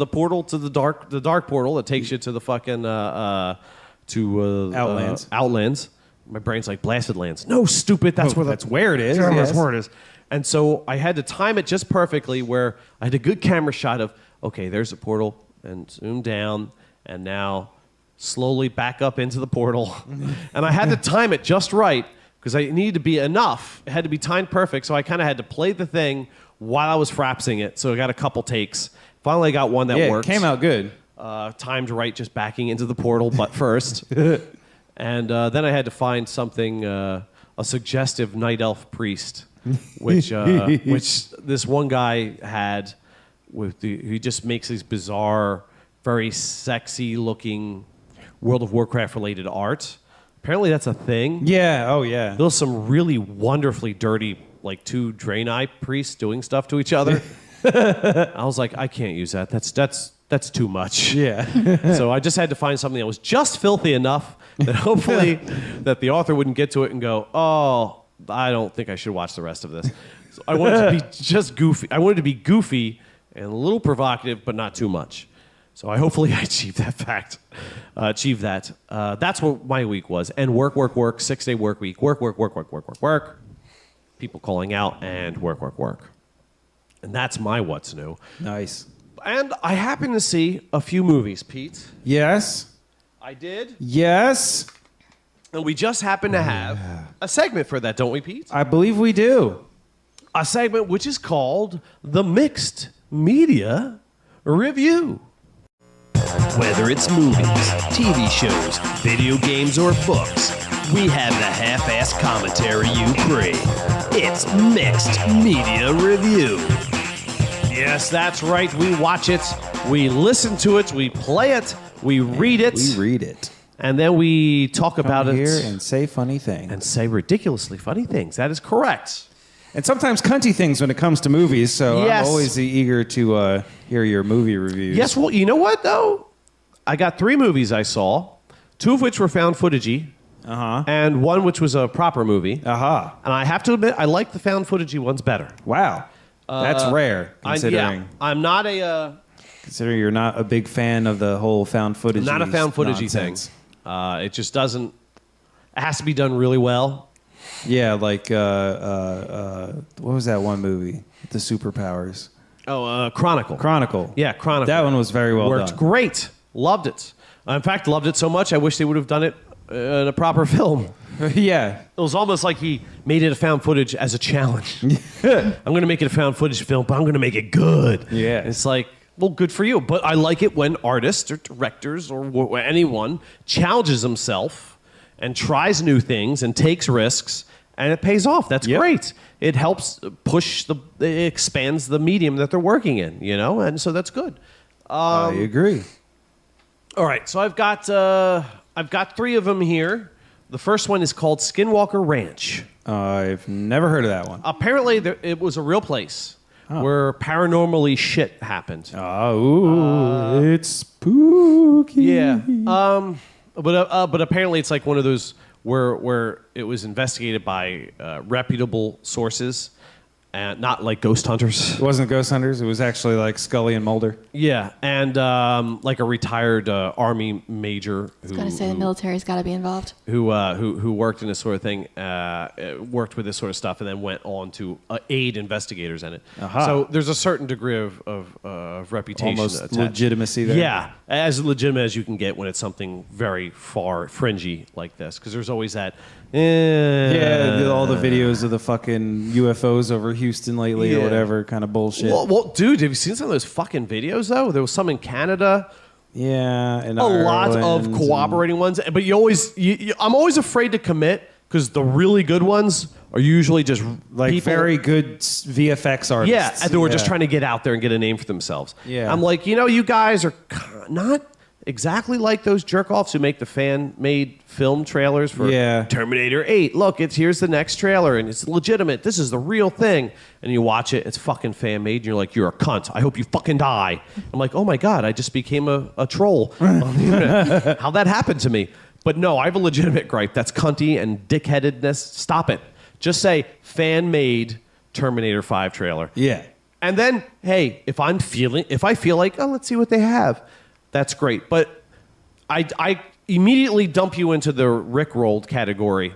portal, to the dark portal that takes you to the fucking Outlands. Outlands. My brain's like, Blasted Lands. No, stupid. That's where it is. Yes. That's where it is. And so I had to time it just perfectly, where I had a good camera shot of, okay, there's a portal, and zoom down, and now slowly back up into the portal. And I had to time it just right, because I needed to be enough. It had to be timed perfect, so I kind of had to play the thing while I was frapsing it. So I got a couple takes. Finally, I got one that worked. It came out good. Timed right, just backing into the portal, but first. And then I had to find something, a suggestive night elf priest, which this one guy had. He just makes these bizarre, very sexy-looking World of Warcraft-related art. Apparently that's a thing. Yeah, oh yeah. There's some really wonderfully dirty, like two Draenei priests doing stuff to each other. I was like, I can't use that. That's too much. Yeah. So I just had to find something that was just filthy enough that hopefully that the author wouldn't get to it and go, oh, I don't think I should watch the rest of this. So I wanted to be just goofy. I wanted to be goofy and a little provocative, but not too much. So I hopefully I achieved that. That's what my week was. And work, 6-day work week. Work. People calling out and work. And that's my what's new. Nice. And I happened to see a few movies, Pete. Yes. I did. Yes. And we just happen to have a segment for that, don't we, Pete? I believe we do. A segment which is called the Mixed Media Review. Whether it's movies, TV shows, video games, or books, we have the half-assed commentary you crave. It's Mixed Media Review. Yes, that's right. We watch it, we listen to it, we play it, we read it. We read it. And then we talk about it. Here and say funny things. And say ridiculously funny things. That is correct. And sometimes cunty things when it comes to movies, so yes. I'm always eager to hear your movie reviews. Yes, well, you know what, though? I got 3 movies I saw, 2 of which were found footagey, and one which was a proper movie. And I have to admit, I like the found footagey ones better. Wow. That's rare, considering. I'm not a... considering you're not a big fan of the whole found footage. Not a found footagey thing. It just doesn't... It has to be done really well. Yeah, like, what was that one movie? The superpowers. Oh, Chronicle. Chronicle. Yeah, Chronicle. That one was very well done. Worked great. Loved it. In fact, loved it so much, I wish they would have done it in a proper film. Yeah. It was almost like he made it a found footage as a challenge. I'm going to make it a found footage film, but I'm going to make it good. Yeah. It's like, well, good for you. But I like it when artists or directors or anyone challenges himself and tries new things and takes risks, and it pays off. That's great. It helps it expands the medium that they're working in, you know, and so that's good. I agree. All right, so I've got 3 of them here. The first one is called Skinwalker Ranch. I've never heard of that one. Apparently, it was a real place where paranormally shit happened. It's spooky. Yeah. But apparently, it's like one of those where it was investigated by reputable sources. And not like ghost hunters. It wasn't ghost hunters. It was actually like Scully and Mulder. Yeah, and like a retired army major. I was going to say the military's got to be involved. Who worked in this sort of thing, worked with this sort of stuff, and then went on to aid investigators in it. So there's a certain degree of reputation, almost attached. Legitimacy there. Yeah, as legitimate as you can get when it's something very far fringy like this, because there's always that. All the videos of the fucking UFOs over Houston lately or whatever kind of bullshit. Well, dude, have you seen some of those fucking videos, though? There was some in Canada. Yeah, and a lot of cooperating ones. But I'm always afraid to commit because the really good ones are usually just like very good VFX artists. Yeah, and they were just trying to get out there and get a name for themselves. Yeah. I'm like, you guys are not exactly like those jerk-offs who make the fan-made film trailers for Terminator 8. Look, here's the next trailer, and it's legitimate. This is the real thing. And you watch it, it's fucking fan-made, and you're like, you're a cunt. I hope you fucking die. I'm like, oh my God, I just became a troll on the internet. How'd that happen to me? But no, I have a legitimate gripe. That's cunty and dickheadedness. Stop it. Just say fan-made Terminator 5 trailer. Yeah. And then, hey, if I feel like, oh, let's see what they have. That's great. But I immediately dump you into the Rickrolled category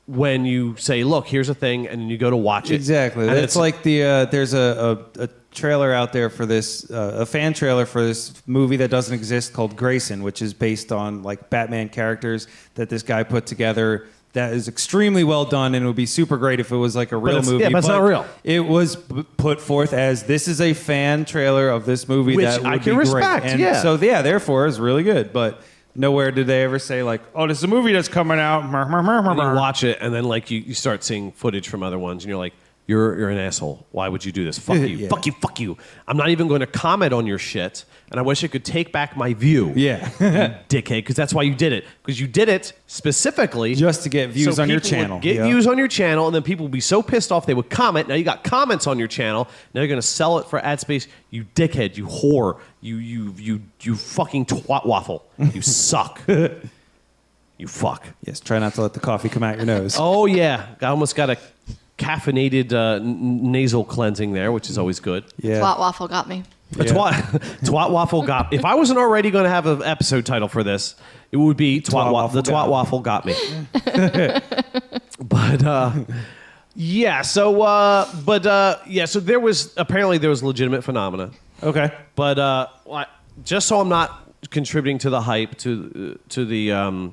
when you say, look, here's a thing, and then you go to watch it. Exactly. And it's like there's a trailer out there for this, a fan trailer for this movie that doesn't exist called Grayson, which is based on like Batman characters that this guy put together. That is extremely well done, and it would be super great if it was like a real movie. Yeah, but it's not real. It was put forth as this is a fan trailer of this movie which that would I can be respect. Great. And so therefore, it's really good. But nowhere did they ever say like, "Oh, this is a movie that's coming out." And you watch it, and then like you start seeing footage from other ones, and you're like, You're an asshole. Why would you do this? Fuck you. Yeah. Fuck you. Fuck you. I'm not even going to comment on your shit, and I wish I could take back my view. Yeah. Dickhead, because that's why you did it. Because you did it specifically just to get views on your channel. Get views on your channel, and then people would be so pissed off they would comment. Now you got comments on your channel. Now you're going to sell it for ad space. You dickhead. You whore. You fucking twat waffle. You suck. You fuck. Yes. Try not to let the coffee come out your nose. Oh yeah. I almost got a caffeinated nasal cleansing there, which is always good. Yeah. Twat waffle got me. Yeah. Twat waffle got. If I wasn't already going to have an episode title for this, it would be Twat Waffle got me. But yeah. So So there was legitimate phenomena. Okay. But just so I'm not contributing to the hype to the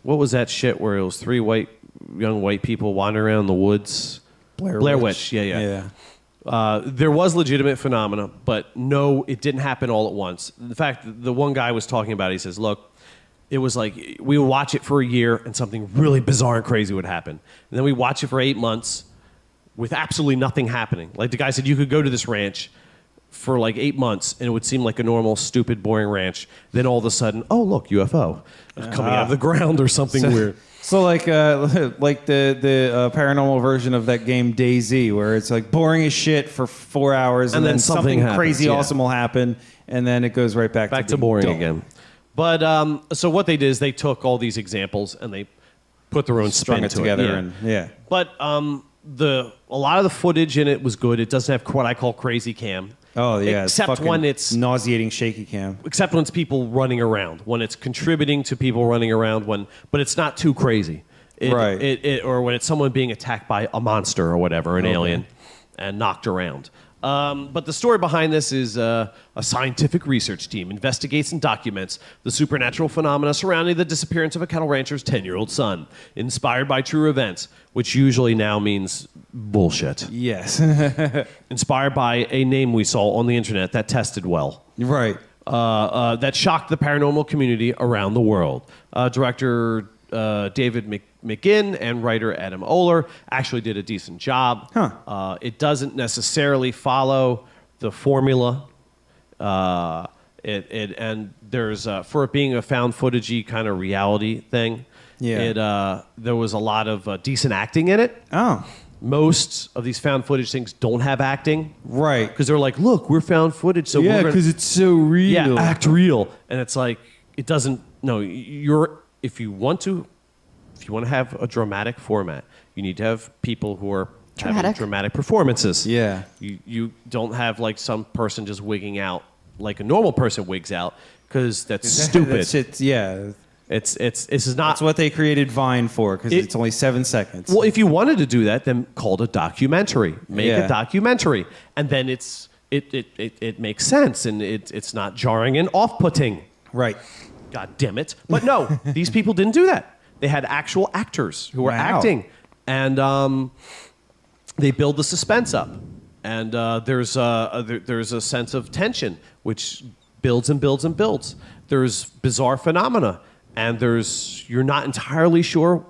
what was that shit where it was three young white people wandering around the woods? Blair Witch. Yeah. There was legitimate phenomena, but no, it didn't happen all at once. In fact, the one guy was talking about it, he says, look, it was like we would watch it for a year and something really bizarre and crazy would happen. And then we watch it for 8 months with absolutely nothing happening. Like the guy said, you could go to this ranch for like 8 months and it would seem like a normal, stupid, boring ranch. Then all of a sudden, oh, look, UFO coming out of the ground or something weird. So like the paranormal version of that game DayZ, where it's like boring as shit for 4 hours, and then something happens, crazy awesome will happen, and then it goes right back to boring dull. again. But so what they did is they took all these examples and they put their own strung spin it to together. Yeah. And yeah. But a lot of the footage in it was good. It doesn't have what I call crazy cam. Oh yeah, Except when it's nauseating shaky cam. Except when it's people running around, when it's contributing to people running around, but it's not too crazy. Right. Or when it's someone being attacked by a monster or whatever, an alien, and knocked around. But the story behind this is a scientific research team investigates and documents the supernatural phenomena surrounding the disappearance of a cattle rancher's 10-year-old son, inspired by true events, which usually now means bullshit. Yes. Inspired by a name we saw on the internet that tested well. Right. That shocked the paranormal community around the world. Director David McGinn and writer Adam Oler actually did a decent job. Huh. It doesn't necessarily follow the formula. And there's for it being a found footagey kind of reality thing. Yeah. There was a lot of decent acting in it. Oh. Most of these found footage things don't have acting. Right. Because they're like, look, we're found footage, so yeah, we're because it's so real. yeah, act real. And it's like, it doesn't, no, if you want to have a dramatic format, you need to have people who are having dramatic performances. Yeah. You don't have like some person just wigging out like a normal person wigs out, because that's stupid. That shit's, yeah. This is not. That's what they created Vine for, because it's only 7 seconds. Well, if you wanted to do that, then call it a documentary. Make a documentary, and then it makes sense, and it's not jarring and off-putting. Right. God damn it! But no, these people didn't do that. They had actual actors who were acting, and they build the suspense up, and there's a sense of tension which builds and builds and builds. There's bizarre phenomena. And you're not entirely sure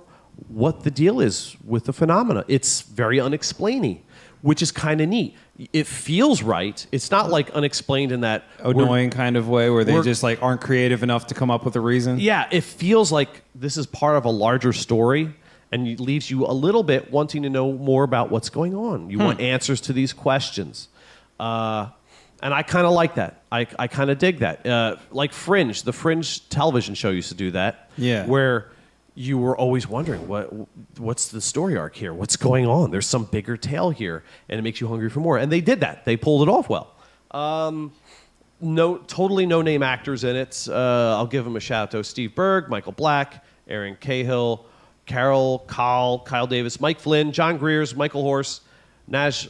what the deal is with the phenomena. It's very unexplainy, which is kind of neat. It feels right. It's not like unexplained in that annoying kind of way where they just like aren't creative enough to come up with a reason. Yeah, it feels like this is part of a larger story, and it leaves you a little bit wanting to know more about what's going on. You want answers to these questions. And I kind of like that. I kind of dig that. Like Fringe, the Fringe television show used to do that. Yeah. Where you were always wondering, what's the story arc here? What's going on? There's some bigger tale here, and it makes you hungry for more. And they did that. They pulled it off well. Totally no-name actors in it. I'll give them a shout-out to Steve Berg, Michael Black, Aaron Cahill, Kyle Davis, Mike Flynn, John Greers, Michael Horse, Naj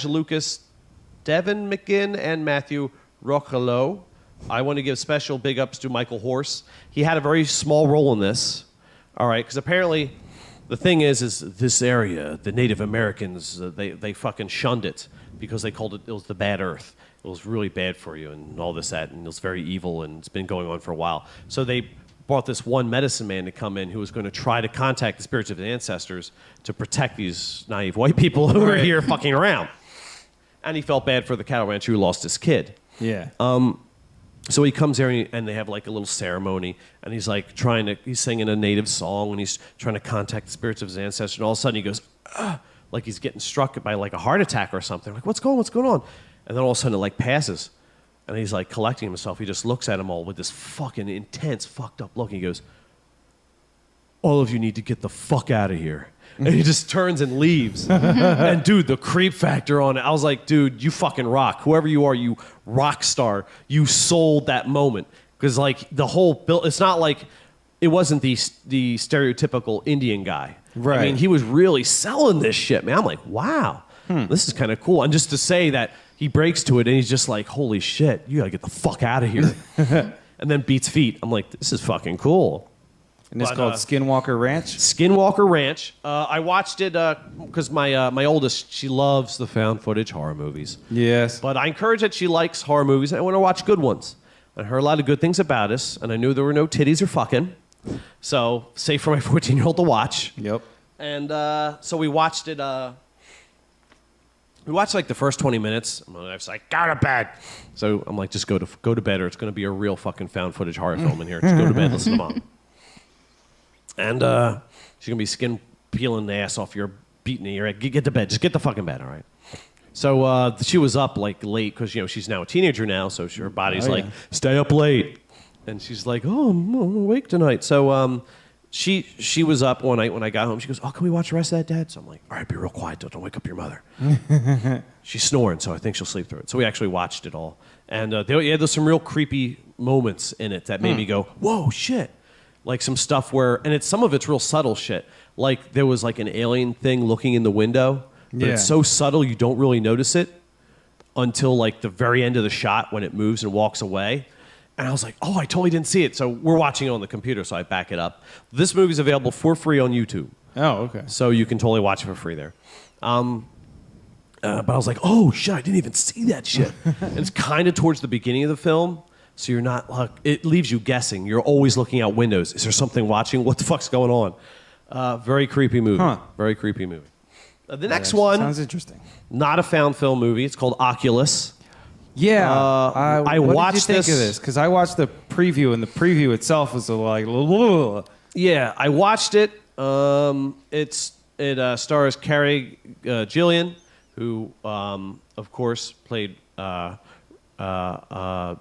Lucas, Devin McGinn, and Matthew Roccolo. I want to give special big ups to Michael Horse. He had a very small role in this. All right, because apparently the thing is this area, the Native Americans, they fucking shunned it because they called it was the bad earth. It was really bad for you and all this, that, and it was very evil, and it's been going on for a while. So they brought this one medicine man to come in who was going to try to contact the spirits of the ancestors to protect these naive white people who are here fucking around. And he felt bad for the cattle rancher who lost his kid. Yeah. So he comes there and they have like a little ceremony, and he's like he's singing a native song, and he's trying to contact the spirits of his ancestors, and all of a sudden he goes, like he's getting struck by like a heart attack or something. Like, what's going on? And then all of a sudden it like passes, and he's like collecting himself. He just looks at them all with this fucking intense, fucked up look. And he goes, all of you need to get the fuck out of here. And he just turns and leaves. And dude, the creep factor on it, I was like, dude, you fucking rock. Whoever you are, you rock star. You sold that moment. Because like the whole build, it's not like, it wasn't the stereotypical Indian guy. Right. I mean, he was really selling this shit, man. I'm like, wow, this is kind of cool. And just to say that he breaks to it and he's just like, holy shit, you gotta get the fuck out of here. And then beats feet. I'm like, this is fucking cool. And it's called Skinwalker Ranch? Skinwalker Ranch. I watched it because my oldest, she loves the found footage horror movies. Yes. But I encourage that she likes horror movies. I want to watch good ones. I heard a lot of good things about us, and I knew there were no titties or fucking. So, safe for my 14-year-old to watch. Yep. And so we watched it. We watched like the first 20 minutes. My wife's like, go to bed. So I'm like, just go to bed, or it's going to be a real fucking found footage horror film in here. Just go to bed, listen to Mom. And she's going to be skin peeling the ass off your, beating your head. Get to bed. Just get the fucking bed, all right? So she was up like late because, she's now a teenager now, so her body's like, stay up late. And she's like, I'm awake tonight. So she was up one night when I got home. She goes, "Oh, can we watch the rest of that, Dad?" So I'm like, "All right, be real quiet. Don't wake up your mother." She's snoring, so I think she'll sleep through it. So we actually watched it all. And there's some real creepy moments in it that made me go, "Whoa, shit." Like some stuff where, and some of it's real subtle shit. Like there was like an alien thing looking in the window, but it's so subtle you don't really notice it until like the very end of the shot when it moves and walks away. And I was like, oh, I totally didn't see it. So we're watching it on the computer, so I back it up. This movie's available for free on YouTube. Oh, okay. So you can totally watch it for free there. But I was like, oh, shit, I didn't even see that shit. And it's kind of towards the beginning of the film, so you're not, like, it leaves you guessing. You're always looking out windows. Is there something watching? What the fuck's going on? Very creepy movie. Very creepy movie. The next one. Sounds interesting. Not a found film movie. It's called Oculus. Yeah, I what watched did you think this of this because I watched the preview and the preview itself was like. Yeah, I watched it. It stars Carrie Gillian, who of course played fuck. I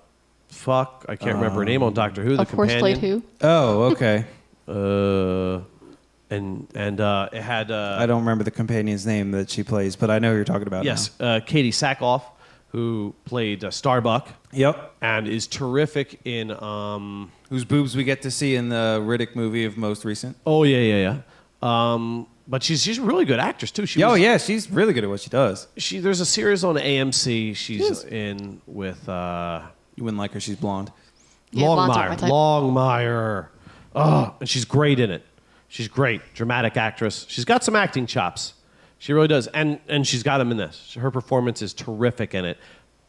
can't remember her name on Doctor Who. The Of course, companion. played who? Oh, okay. And it had I don't remember the companion's name that she plays, but I know who you're talking about. yes, Katie Sackhoff, who played Starbuck. Yep. And is terrific in. Whose boobs we get to see in the Riddick movie of most recent. Oh yeah. But she's a really good actress too. Yeah, she's really good at what she does. There's a series on AMC she's in with You wouldn't like her; she's blonde. Yeah, blonde's not my type. Longmire. Oh, and she's great in it. She's great, dramatic actress. She's got some acting chops. She really does, and she's got them in this. Her performance is terrific in it.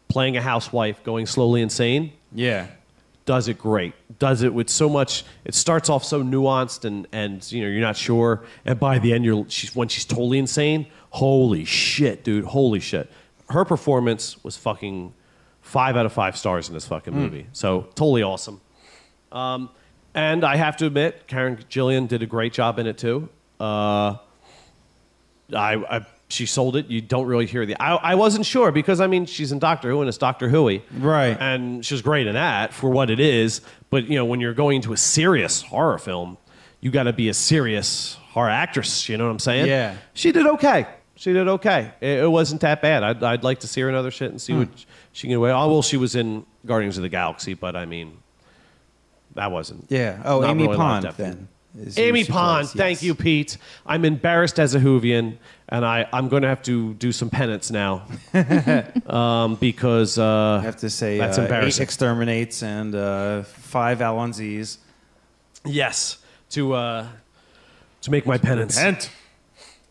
Playing a housewife, going slowly insane. Yeah. Does it great. Does it with so much. It starts off so nuanced and you're not sure, and by the end when she's totally insane. Holy shit, dude! Holy shit. Her performance was fucking 5 out of 5 stars in this fucking movie. So totally awesome. And I have to admit, Karen Gillian did a great job in it too. She sold it. You don't really hear I wasn't sure because she's in Doctor Who and it's Doctor Who-y. Right. And she was great in that for what it is. But when you're going into a serious horror film, you got to be a serious horror actress. You know what I'm saying? Yeah. She did okay. It wasn't that bad. I'd like to see her in other shit and see what she can do. Oh well, she was in Guardians of the Galaxy, but that wasn't. Yeah. Oh, not Amy really Pond depth. then. Amy Pond, thank you, Pete. I'm embarrassed as a Whovian, and I'm going to have to do some penance now because I have to say that's 8 embarrassing. exterminates and 5 Alonzis. Yes, to make my penance. Repent.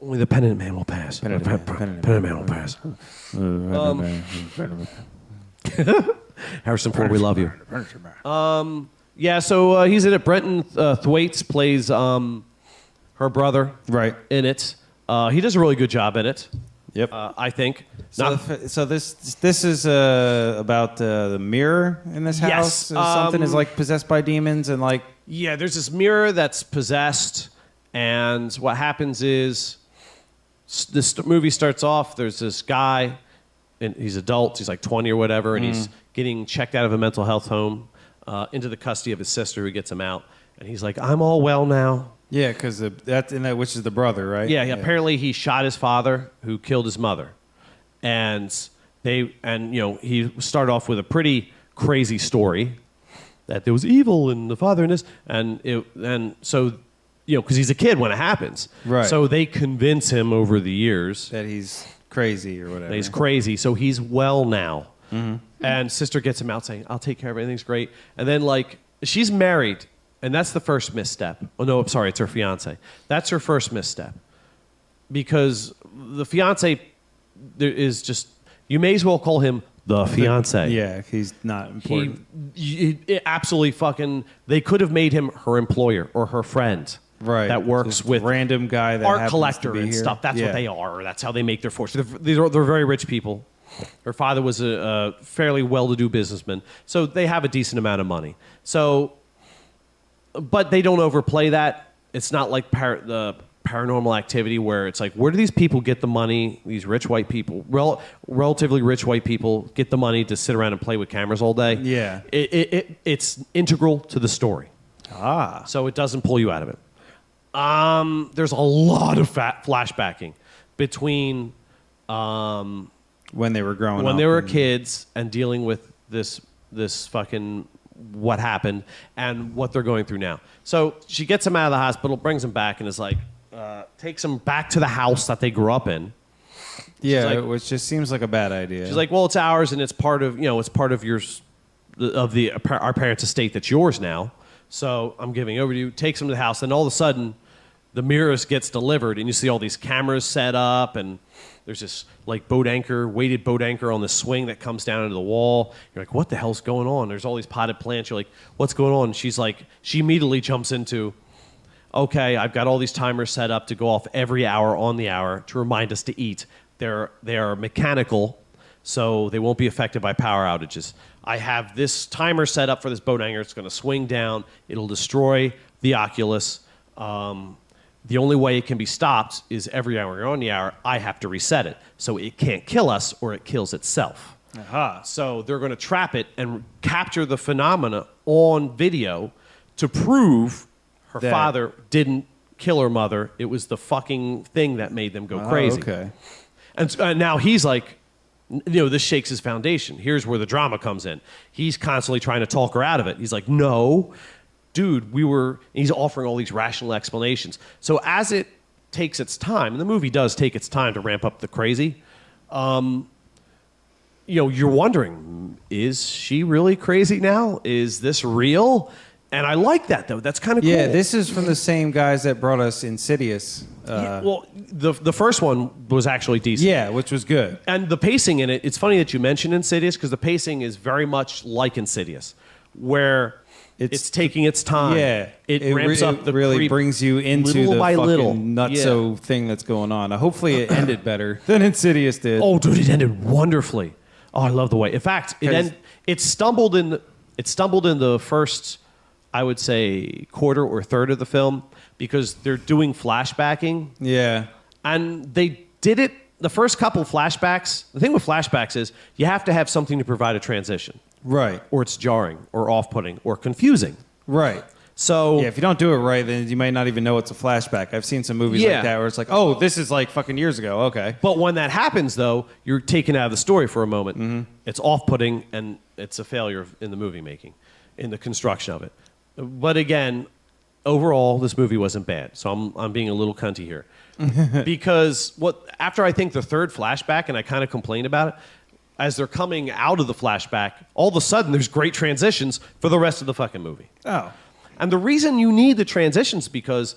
Only the penitent man will pass. Penitent man will pass. Harrison Ford, we love you. Yeah, so he's in it. Brenton Thwaites plays her brother in it. He does a really good job in it. Yep. I think. So this is about the mirror in this house. Yes. Something is like possessed by demons and like. Yeah, there's this mirror that's possessed, and what happens is this movie starts off. There's this guy, and he's adult. He's like 20 or whatever, and he's getting checked out of a mental health home into the custody of his sister, who gets him out. And he's like, "I'm all well now." Yeah, because which is the brother, right? Yeah. Apparently, he shot his father, who killed his mother, and he started off with a pretty crazy story that there was evil in the father and this, so because he's a kid when it happens, right? So they convince him over the years that he's crazy or whatever. That he's crazy, so he's well now. Mm-hmm. And sister gets him out saying, "I'll take care of it. Everything's great." And then she's married. And that's the first misstep. Oh, no, I'm sorry, it's her fiance. That's her first misstep. Because the fiance is just, you may as well call him the fiance. Yeah, he's not important. He absolutely fucking, they could have made him her employer or her friend. Right. That works just with random guy that art collector and stuff. That's what they are. That's how they make their fortune. They're very rich people. Her father was a fairly well-to-do businessman. So they have a decent amount of money. But they don't overplay that. It's not like the Paranormal Activity where it's like, where do these people get the money? These rich white people, relatively rich white people, get the money to sit around and play with cameras all day. Yeah. It's integral to the story. So it doesn't pull you out of it. There's a lot of flashbacking between when they were growing up. When they were kids and dealing with this fucking what happened and what they're going through now. So she gets him out of the hospital, brings him back, and is like, takes him back to the house that they grew up in. Yeah, like, which just seems like a bad idea. She's like, well, it's ours, and it's part of our parents' estate that's yours now. So I'm giving it over to you. Takes him to the house, and all of a sudden, the mirrors gets delivered, and you see all these cameras set up, and there's this like weighted boat anchor on the swing that comes down into the wall. You're like, what the hell's going on? There's all these potted plants. You're like, what's going on? And she's like, she immediately jumps into, okay, I've got all these timers set up to go off every hour on the hour to remind us to eat. They are mechanical, so they won't be affected by power outages. I have this timer set up for this boat anchor. It's going to swing down. It'll destroy the Oculus. The only way it can be stopped is every hour you're on the hour, I have to reset it. So it can't kill us or it kills itself. So they're going to trap it and capture the phenomena on video to prove her father didn't kill her mother. It was the fucking thing that made them go crazy. Okay. And now he's like, this shakes his foundation. Here's where the drama comes in. He's constantly trying to talk her out of it. He's like, no. Dude, he's offering all these rational explanations. So as it takes its time, and the movie does take its time to ramp up the crazy, you're wondering, is she really crazy now? Is this real? And I like that, though. That's kind of cool. Yeah, this is from the same guys that brought us Insidious. Well, the first one was actually decent. Yeah, which was good. And the pacing in it, it's funny that you mentioned Insidious, because the pacing is very much like Insidious, where it's taking its time. Yeah, it ramps up the really creep brings you into little the by fucking little. nutso thing that's going on. Hopefully, it ended better than Insidious did. Oh, dude, it ended wonderfully. Oh, I love the way. In fact, it stumbled in the first, I would say, quarter or third of the film, because they're doing flashbacking. Yeah, and they did it. The first couple flashbacks. The thing with flashbacks is you have to have something to provide a transition. Right. Or it's jarring, or off-putting, or confusing. Right. So yeah, if you don't do it right, then you might not even know it's a flashback. I've seen some movies like that where it's like, oh, this is like fucking years ago. Okay. But when that happens, though, you're taken out of the story for a moment. Mm-hmm. It's off-putting, and it's a failure in the movie making, in the construction of it. But again, overall, this movie wasn't bad. So I'm being a little cunty here. Because after I think the third flashback, and I kind of complained about it, as they're coming out of the flashback, all of a sudden there's great transitions for the rest of the fucking movie. Oh. And the reason you need the transitions because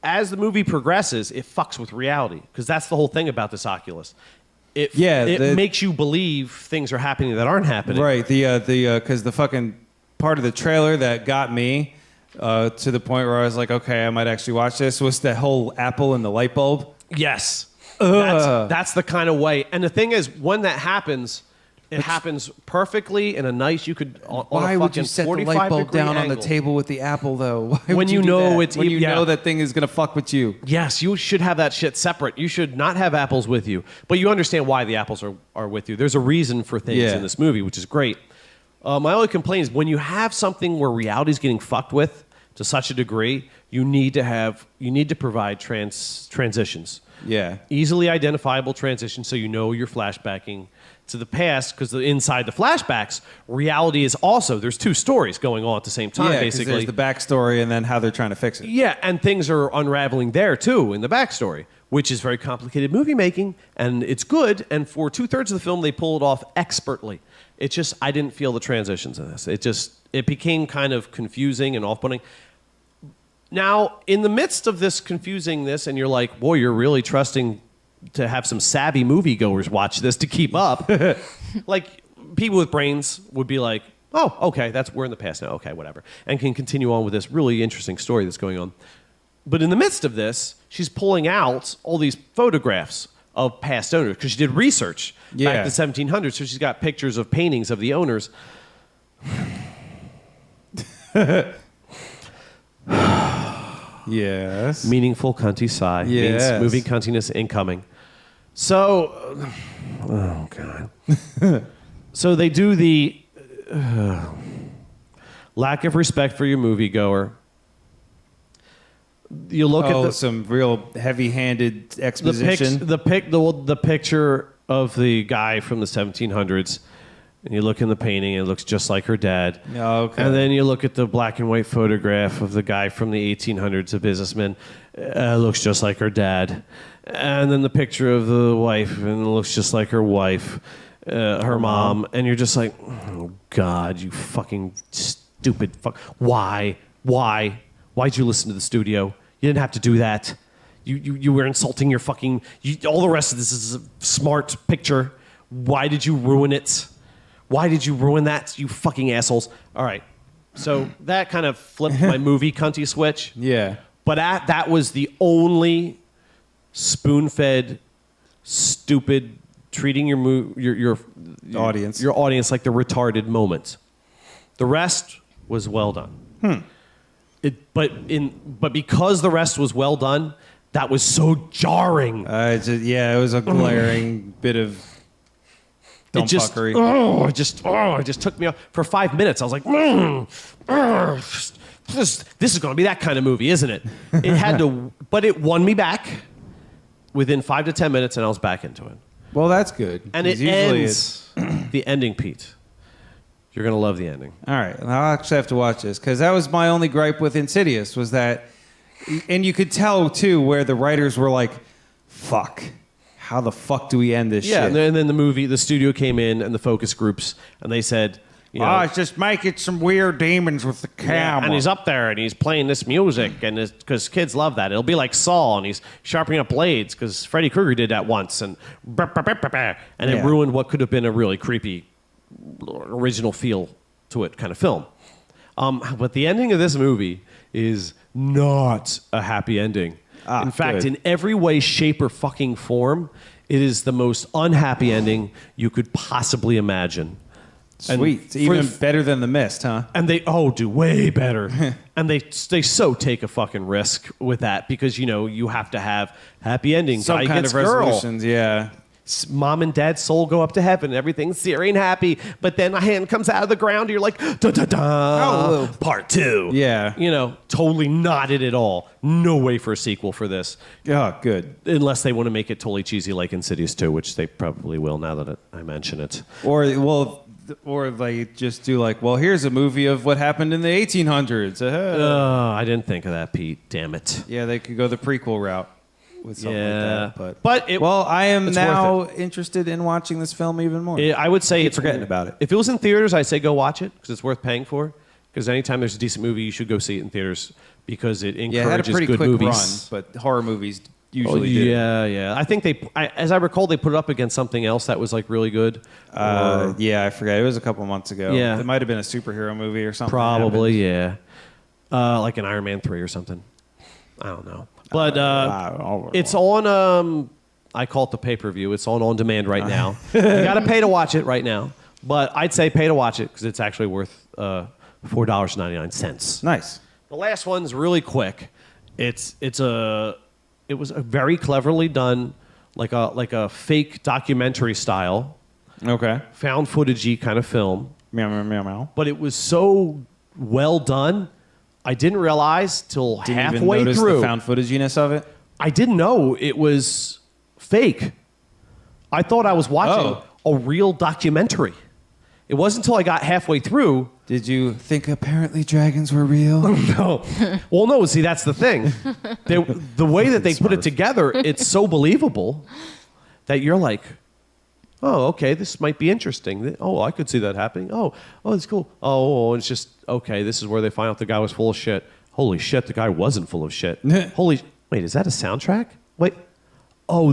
as the movie progresses, it fucks with reality. Because that's the whole thing about this Oculus. It makes you believe things are happening that aren't happening. Right. Because the fucking part of the trailer that got me to the point where I was like, okay, I might actually watch this was the whole Apple and the light bulb. Yes. That's the kind of way. And the thing is, when that happens, it happens perfectly in a nice. You could. Why would you set the light bulb down on the table with the Apple though? When you know that thing is gonna fuck with you. Yes, you should have that shit separate. You should not have apples with you. But you understand why the apples are with you. There's a reason for things in this movie, which is great. My only complaint is when you have something where reality is getting fucked with to such a degree, you need to provide transitions. Yeah. Easily identifiable transitions so you know you're flashbacking to the past, because inside the flashbacks, reality is also, there's two stories going on at the same time, basically. There's the backstory and then how they're trying to fix it. Yeah, and things are unraveling there, too, in the backstory, which is very complicated movie making, and it's good, and for 2/3 of the film, they pull it off expertly. It's just, I didn't feel the transitions in this. It became kind of confusing and off-putting. Now, in the midst of this confusingness, and you're like, boy, you're really trusting to have some savvy moviegoers watch this to keep up. Like, people with brains would be like, oh, okay, we're in the past now, okay, whatever. And can continue on with this really interesting story that's going on. But in the midst of this, she's pulling out all these photographs of past owners, because she did research back in the 1700s, so she's got pictures of paintings of the owners. Yes. Meaningful cunty sigh. Yes. Means movie cuntiness incoming. So, oh God. So they do the lack of respect for your moviegoer. you look at some real heavy-handed exposition. the picture of the guy from the 1700s, and you look in the painting, and it looks just like her dad. Oh, okay. And then you look at the black and white photograph of the guy from the 1800s, a businessman. Looks just like her dad. And then the picture of the wife, and it looks just like her wife, her mom. And you're just like, oh, God, you fucking stupid fuck. Why? Why'd you listen to the studio? You didn't have to do that. You were insulting your fucking... all the rest of this is a smart picture. Why did you ruin it? Why did you ruin that, you fucking assholes? All right. So that kind of flipped my movie cunty switch. Yeah. But that was the only spoon-fed, stupid, treating your audience like the retarded moment. The rest was well done. But because the rest was well done, that was so jarring. It was a glaring bit of dumbfuckery. It just took me off for 5 minutes. I was like, this is going to be that kind of movie, isn't it? It had to, but it won me back within 5 to 10 minutes, and I was back into it. Well, that's good. And it ends. The ending, Pete. You're going to love the ending. All right. I'll actually have to watch this, because that was my only gripe with Insidious, was that, and you could tell, too, where the writers were like, fuck, how the fuck do we end this shit? Yeah, and then the studio came in, and the focus groups, and they said, it's just making some weird demons with the camera. Yeah, and he's up there, and he's playing this music, and because kids love that. It'll be like Saw, and he's sharpening up blades, because Freddy Krueger did that once, and it ruined what could have been a really creepy original feel to it kind of film. But the ending of this movie is not a happy ending. In fact, in every way, shape, or fucking form, it is the most unhappy ending you could possibly imagine. Sweet. It's even better than The Mist, huh? And they do way better. And they so take a fucking risk with that, because you have to have happy endings. Some kind of resolutions, yeah. Mom and dad's soul go up to heaven, and everything's serene happy, but then a hand comes out of the ground, and you're like, da-da-da, part 2. Yeah. Totally not it at all. No way for a sequel for this. Oh, good. Unless they want to make it totally cheesy like Insidious 2, which they probably will now that I mention it. Or they just do like, well, here's a movie of what happened in the 1800s. I didn't think of that, Pete. Damn it. Yeah, they could go the prequel route with something like that. But I am now interested in watching this film even more. I would say it's forgetting about it. If it was in theaters, I'd say go watch it, because it's worth paying for. Because anytime there's a decent movie, you should go see it in theaters, because it encourages it had a pretty good quick movies. run, but horror movies usually do. Yeah. I think as I recall, they put it up against something else that was like really good. I forget. It was a couple months ago. Yeah. It might have been a superhero movie or something. Probably, yeah. Like an Iron Man 3 or something. I don't know. But it's on, I call it the pay-per-view. It's on demand right now. You got to pay to watch it right now. But I'd say pay to watch it, because it's actually worth $4.99. Nice. The last one's really quick. It was a very cleverly done, like a fake documentary style. Okay. Found footage-y kind of film. Meow, meow, meow, meow. But it was so well done, I didn't realize till halfway halfway even notice through. The found footaginess of it? I didn't know it was fake. I thought I was watching a real documentary. It wasn't until I got halfway through. Did you think apparently dragons were real? No. Well, no. See, that's the thing. The way that they put it together, it's so believable that you're like, oh, okay, this might be interesting. Oh, I could see that happening. Oh, that's cool. Oh, it's just, okay, this is where they find out the guy was full of shit. Holy shit, the guy wasn't full of shit. Wait, is that a soundtrack? Wait.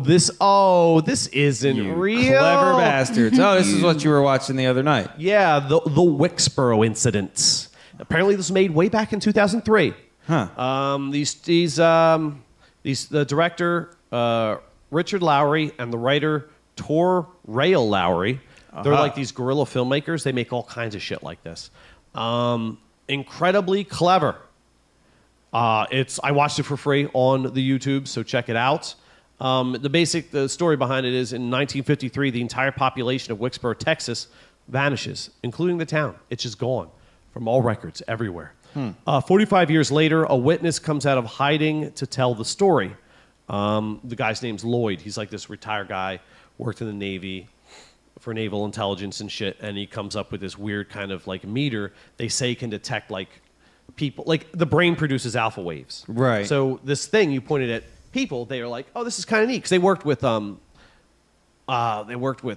This isn't real. Clever bastards. This is what you were watching the other night. Yeah, the Wicksboro incidents. Apparently this was made way back in 2003. Huh. The director, Richard Lowry, and the writer, Tor Rael Lowry, they're like these guerrilla filmmakers. They make all kinds of shit like this. Incredibly clever. I watched it for free on the YouTube, so check it out. The story behind it is in 1953, the entire population of Wicksboro, Texas, vanishes, including the town. It's just gone from all records everywhere. 45 years later, a witness comes out of hiding to tell the story. The guy's name's Lloyd. He's like this retired guy, worked in the Navy for naval intelligence and shit, and he comes up with this weird kind of like meter they say can detect like people, like the brain produces alpha waves. Right. So this thing you pointed at people, they are like, oh, this is kind of neat, because they worked with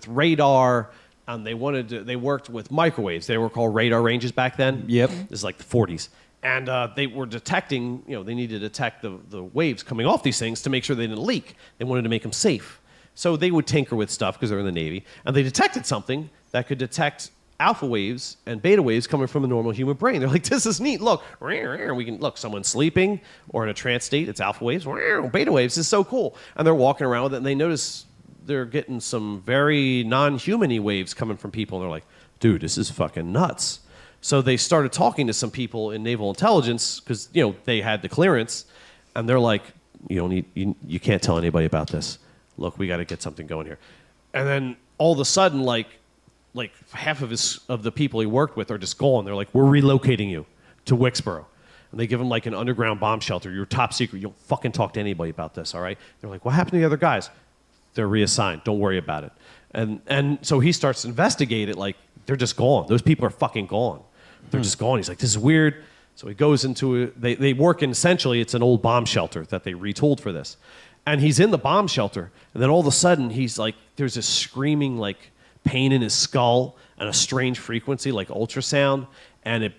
radar, and they worked with microwaves. They were called radar ranges back then. Yep. This is like the 40s. And they were detecting, they needed to detect the waves coming off these things to make sure they didn't leak. They wanted to make them safe. So they would tinker with stuff because they were in the Navy. And they detected something that could detect alpha waves and beta waves coming from a normal human brain. They're like, this is neat. Look, we can look, someone's sleeping or in a trance state, it's alpha waves, beta waves. This is so cool. And they're walking around with it, and they notice they're getting some very non-human-y waves coming from people. And they're like, dude, this is fucking nuts. So they started talking to some people in naval intelligence because, they had the clearance. And they're like, you can't tell anybody about this. Look, we got to get something going here. And then all of a sudden, like half of the people he worked with are just gone. They're like, we're relocating you to Wicksboro. And they give him like an underground bomb shelter. You're top secret. You don't fucking talk to anybody about this, all right? They're like, what happened to the other guys? They're reassigned. Don't worry about it. And so he starts to investigate it like, they're just gone. Those people are fucking gone. They're just gone. He's like, this is weird. So he goes into it. They work in, essentially, it's an old bomb shelter that they retooled for this. And he's in the bomb shelter. And then all of a sudden, he's like, there's this screaming, like, pain in his skull and a strange frequency, like ultrasound. And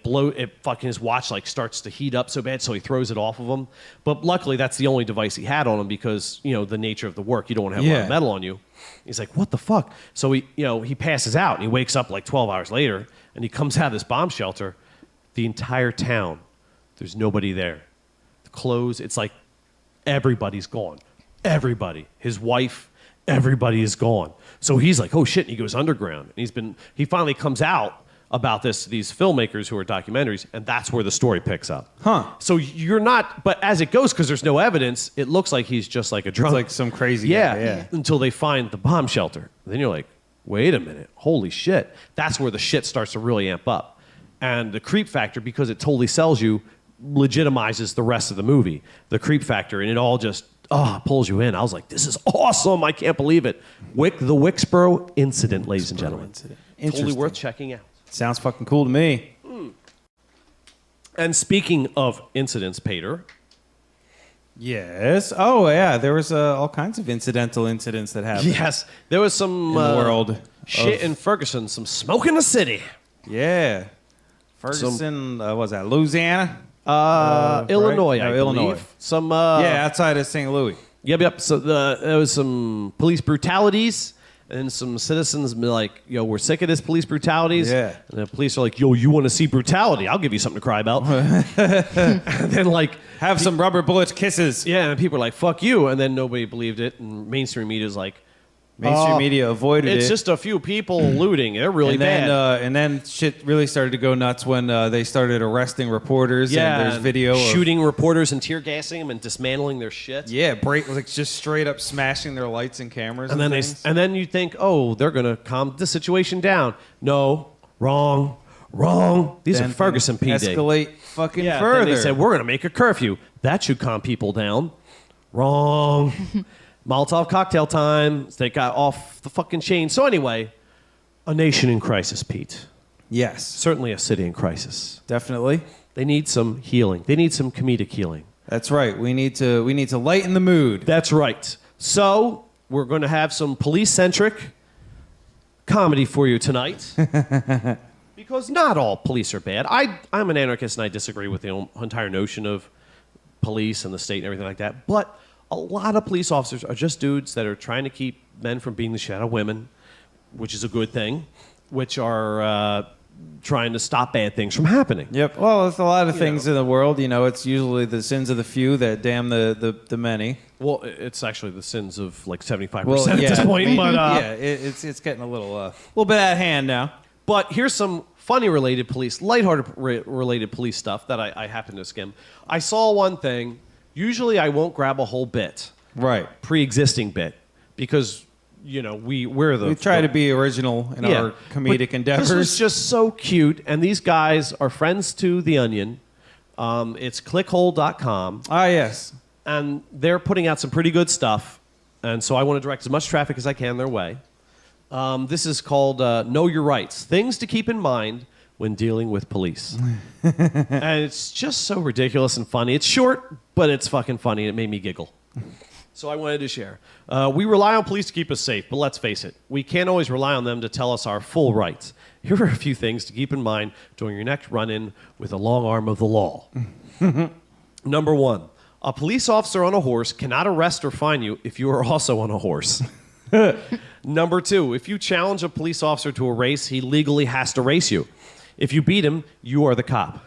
fucking his watch, like, starts to heat up so bad, so he throws it off of him. But luckily, that's the only device he had on him because, the nature of the work, you don't want to have a lot of metal on you. He's like, what the fuck? So he passes out, and he wakes up like 12 hours later, and he comes out of this bomb shelter. The entire town, there's nobody there. The clothes, it's like everybody's gone. Everybody. His wife, everybody is gone. So he's like, oh shit, and he goes underground. And he finally comes out about this to these filmmakers who are documentaries, and that's where the story picks up. Huh. So you're not, but as it goes, because there's no evidence, it looks like he's just like a drunk. It's like some crazy guy. Yeah. Until they find the bomb shelter. Then you're like, wait a minute, holy shit. That's where the shit starts to really amp up. And the creep factor, because it totally sells you, legitimizes the rest of the movie. The creep factor, and it all just pulls you in. I was like, this is awesome. I can't believe it. The Wicksboro incident, ladies and gentlemen. Totally worth checking out. Sounds fucking cool to me. And speaking of incidents, Pater. Yes. Oh, yeah. There was all kinds of incidental incidents that happened. Yes. There was some in the world shit in Ferguson. Some smoke in the city. Yeah. Ferguson, was that Louisiana? Illinois, right? I Illinois. believe. Some outside of St. Louis. Yep. So there was some police brutalities. And some citizens be like, we're sick of this police brutalities. Yeah. And the police are like, you want to see brutality? I'll give you something to cry about. And then, like... Have some rubber bullet kisses. Yeah, and people are like, fuck you. And then nobody believed it. And mainstream media's like... Mainstream media avoided it. It's just a few people looting. They're really bad. And then shit really started to go nuts when they started arresting reporters. Yeah, and there's video shooting reporters and tear gassing them and dismantling their shit. Yeah, just straight up smashing their lights and cameras. And then you think, they're gonna calm the situation down. No, wrong. These are Ferguson PD. Escalate fucking further. Then they said we're gonna make a curfew. That should calm people down. Wrong. Molotov cocktail time. They got off the fucking chain. So anyway, a nation in crisis, Pete. Yes. Certainly a city in crisis. Definitely. They need some healing. They need some comedic healing. That's right. We need to lighten the mood. That's right. So we're going to have some police-centric comedy for you tonight. Because not all police are bad. I'm an anarchist and I disagree with the entire notion of police and the state and everything like that. But a lot of police officers are just dudes that are trying to keep men from beating the shit out of women, which is a good thing, which are trying to stop bad things from happening. Yep. Well, there's a lot of things in the world. It's usually the sins of the few that damn the many. Well, it's actually the sins of like 75% at this point. It's getting a little bit out of hand now. But here's some funny related police, lighthearted related police stuff that I happen to skim. I saw one thing. Usually I won't grab a whole bit. Right. Pre-existing bit. Because, we try to be original in our comedic endeavors. This was just so cute. And these guys are friends to The Onion. It's clickhole.com. Ah, yes. And they're putting out some pretty good stuff. And so I want to direct as much traffic as I can their way. This is called Know Your Rights. Things to keep in mind when dealing with police. And it's just so ridiculous and funny. It's short, but it's fucking funny. It made me giggle. So I wanted to share. We rely on police to keep us safe, but let's face it, we can't always rely on them to tell us our full rights. Here are a few things to keep in mind during your next run-in with a long arm of the law. Number 1, a police officer on a horse cannot arrest or fine you if you are also on a horse. Number 2, if you challenge a police officer to a race, he legally has to race you. If you beat him, you are the cop.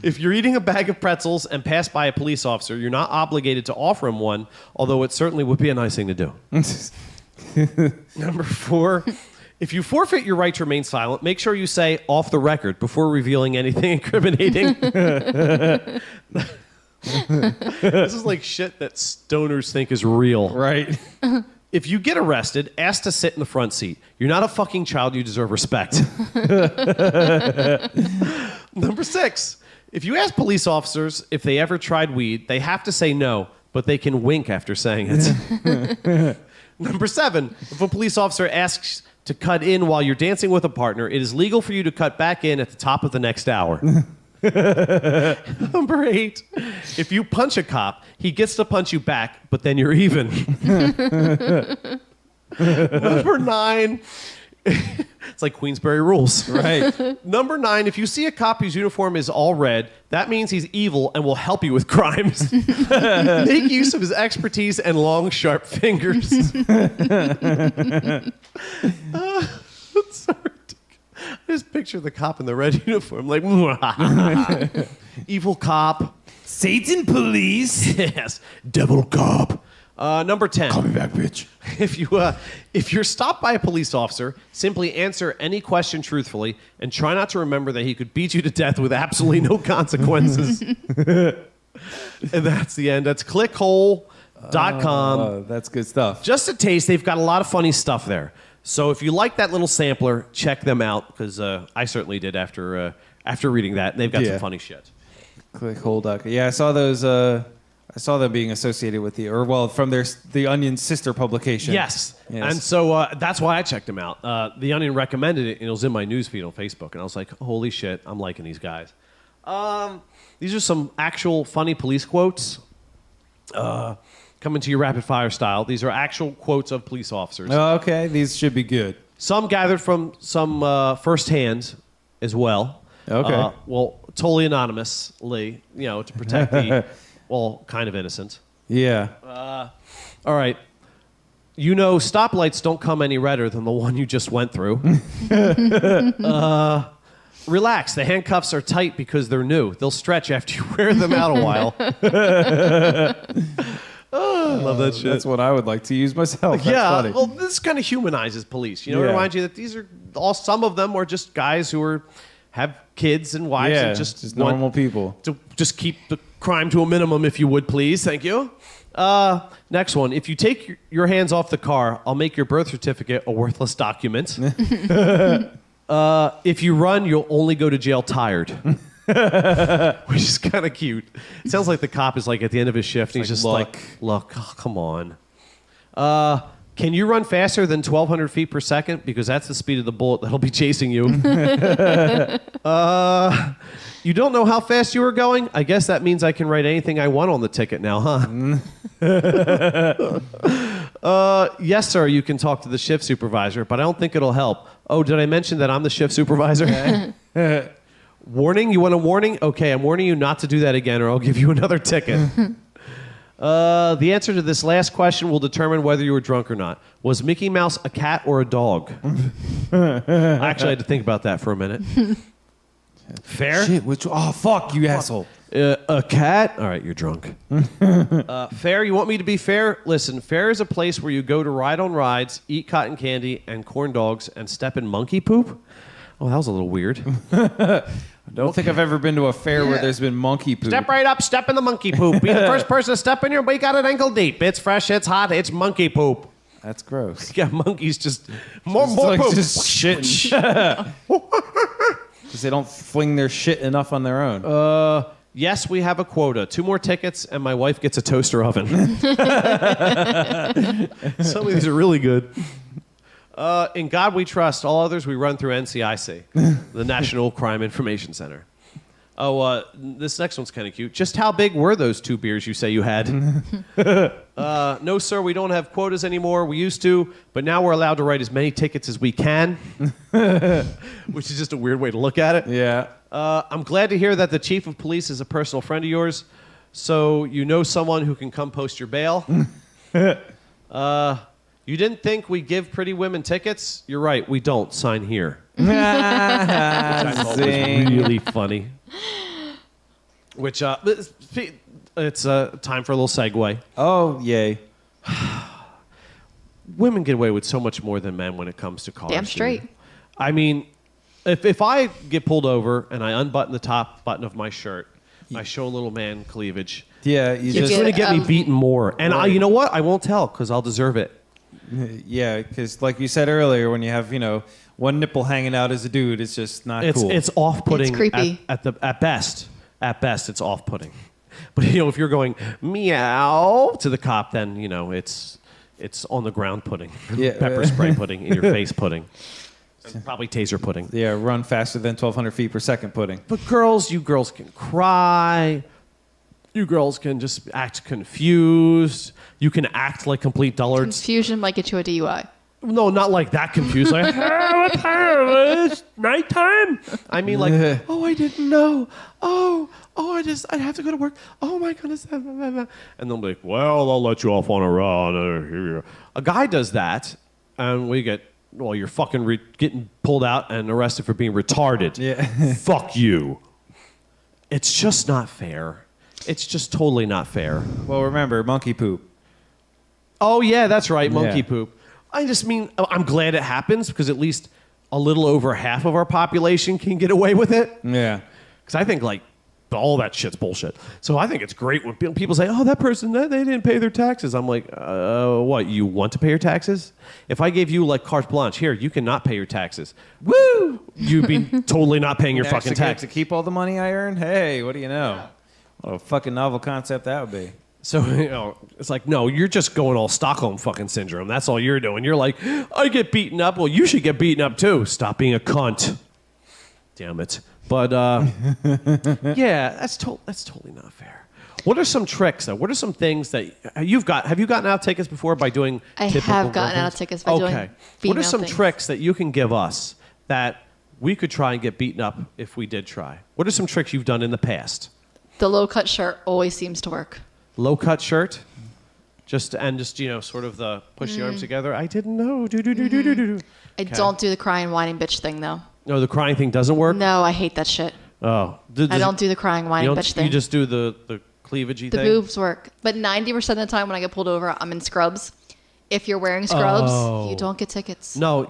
If you're eating a bag of pretzels and pass by a police officer, you're not obligated to offer him one, although it certainly would be a nice thing to do. Number 4, if you forfeit your right to remain silent, make sure you say off the record before revealing anything incriminating. This is like shit that stoners think is real. Right. If you get arrested, ask to sit in the front seat. You're not a fucking child. You deserve respect. Number 6, if you ask police officers if they ever tried weed, they have to say no, but they can wink after saying it. Number 7, if a police officer asks to cut in while you're dancing with a partner, it is legal for you to cut back in at the top of the next hour. Number 8, if you punch a cop, he gets to punch you back, but then you're even. Number 9, it's like Queensberry rules. Right. Number 9, if you see a cop whose uniform is all red, that means he's evil and will help you with crimes. Make use of his expertise and long, sharp fingers. Sorry. I just picture the cop in the red uniform, like, evil cop. Satan police. Yes, devil cop. Number 10. Call me back, bitch. If you're stopped by a police officer, simply answer any question truthfully and try not to remember that he could beat you to death with absolutely no consequences. And that's the end. That's clickhole.com. That's good stuff. Just a taste. They've got a lot of funny stuff there. So if you like that little sampler, check them out, because I certainly did after reading that. They've got some funny shit. Clickhole.com. Yeah, I saw those. I saw them being associated with from the Onion's sister publication. Yes. And so that's why I checked them out. The Onion recommended it, and it was in my newsfeed on Facebook, and I was like, holy shit, I'm liking these guys. These are some actual funny police quotes. Coming to your rapid fire style. These are actual quotes of police officers. Oh, okay, these should be good. Some gathered from some firsthand as well. Okay. Well, totally anonymously, to protect the, kind of innocent. Yeah. All right. Stoplights don't come any redder than the one you just went through. Relax. The handcuffs are tight because they're new. They'll stretch after you wear them out a while. I love that shit. That's what I would like to use myself. That's funny. Well, this kind of humanizes police. It reminds you that these are some of them are just guys who have kids and wives and just normal people. To just keep the crime to a minimum, if you would, please. Thank you. Next one. If you take your hands off the car, I'll make your birth certificate a worthless document. If you run, you'll only go to jail tired. Which is kind of cute. It sounds like the cop is like at the end of his shift, and he's just like, look, come on. Can you run faster than 1,200 feet per second? Because that's the speed of the bullet that'll be chasing you. You don't know how fast you were going? I guess that means I can write anything I want on the ticket now, huh? Yes, sir, you can talk to the shift supervisor, but I don't think it'll help. Oh, did I mention that I'm the shift supervisor? Warning? You want a warning? Okay, I'm warning you not to do that again, or I'll give you another ticket. The answer to this last question will determine whether you were drunk or not. Was Mickey Mouse a cat or a dog? I actually had to think about that for a minute. Fair? Shit, fuck you, asshole. A cat? All right, you're drunk. Fair? You want me to be fair? Listen, fair is a place where you go to ride on rides, eat cotton candy and corn dogs, and step in monkey poop? Oh, that was a little weird. I don't think I've ever been to a fair where there's been monkey poop. Step right up, step in the monkey poop. Be the first person to step in here, we got it ankle deep. It's fresh, it's hot, it's monkey poop. That's gross. Yeah, monkeys just more like poop. Just shitting. Because they don't fling their shit enough on their own. Yes, we have a quota. 2 more tickets, and my wife gets a toaster oven. Some of these are really good. In God we trust. All others we run through NCIC, the National Crime Information Center. Oh, this next one's kind of cute. Just how big were those 2 beers you say you had? No, sir, we don't have quotas anymore. We used to, but now we're allowed to write as many tickets as we can, which is just a weird way to look at it. Yeah. I'm glad to hear that the chief of police is a personal friend of yours, so you know someone who can come post your bail. You didn't think we give pretty women tickets? You're right, we don't. Sign here. Which I thought was really funny. Which, it's time for a little segue. Oh, yay. Women get away with so much more than men when it comes to cars. Damn straight. I mean, if I get pulled over and I unbutton the top button of my shirt, I show a little man cleavage. Yeah, It's going to get me beaten more. And you know what? I won't tell because I'll deserve it. Yeah, because like you said earlier, when you have, one nipple hanging out as a dude, it's just not cool. It's off-putting. It's creepy. At best. At best, it's off-putting. But, if you're going meow to the cop, then, it's on the ground pudding. Yeah. Pepper spray pudding, in your face pudding. And probably taser pudding. Yeah, run faster than 1,200 feet per second pudding. But you girls can cry. You girls can just act confused. You can act like complete dullards. Confusion might get you a DUI. No, not like that confused. Like, what time? It's nighttime. I mean, like, I didn't know. I have to go to work. Oh my goodness. And they'll be like, well, I'll let you off on a run. A guy does that, and we get, you're fucking getting pulled out and arrested for being retarded. Yeah. Fuck you. It's just not fair. It's just totally not fair. Well, remember, monkey poop. Oh, yeah, that's right, monkey Yeah. poop. I just mean, I'm glad it happens because at least a little over half of our population can get away with it. Yeah. Because I think, all that shit's bullshit. So I think it's great when people say, that person, they didn't pay their taxes. I'm like, what, you want to pay your taxes? If I gave you, carte blanche, here, you cannot pay your taxes. Woo! You'd be totally not paying your fucking tax. To keep all the money I earn? Hey, what do you know? What a fucking novel concept that would be. So, it's like, no, you're just going all Stockholm fucking syndrome. That's all you're doing. You're like, I get beaten up. Well, you should get beaten up too. Stop being a cunt. Damn it. But, yeah, that's totally not fair. What are some tricks, though? What are some things that have you gotten out tickets before by doing I have gotten out tickets by doing What are some things. tricks that you can give us that we could try and get beaten up if we did try? What are some tricks you've done in the past? The low-cut shirt always seems to work. Low-cut shirt? Just sort of the push the arms together. I didn't know. I don't do the crying, whining bitch thing, though. No, the crying thing doesn't work? No, I hate that shit. Oh. I don't do the crying, whining bitch thing. You just do the cleavagey The thing? boobs work. But 90% of the time when I get pulled over, I'm in scrubs. If you're wearing scrubs, you don't get tickets. No,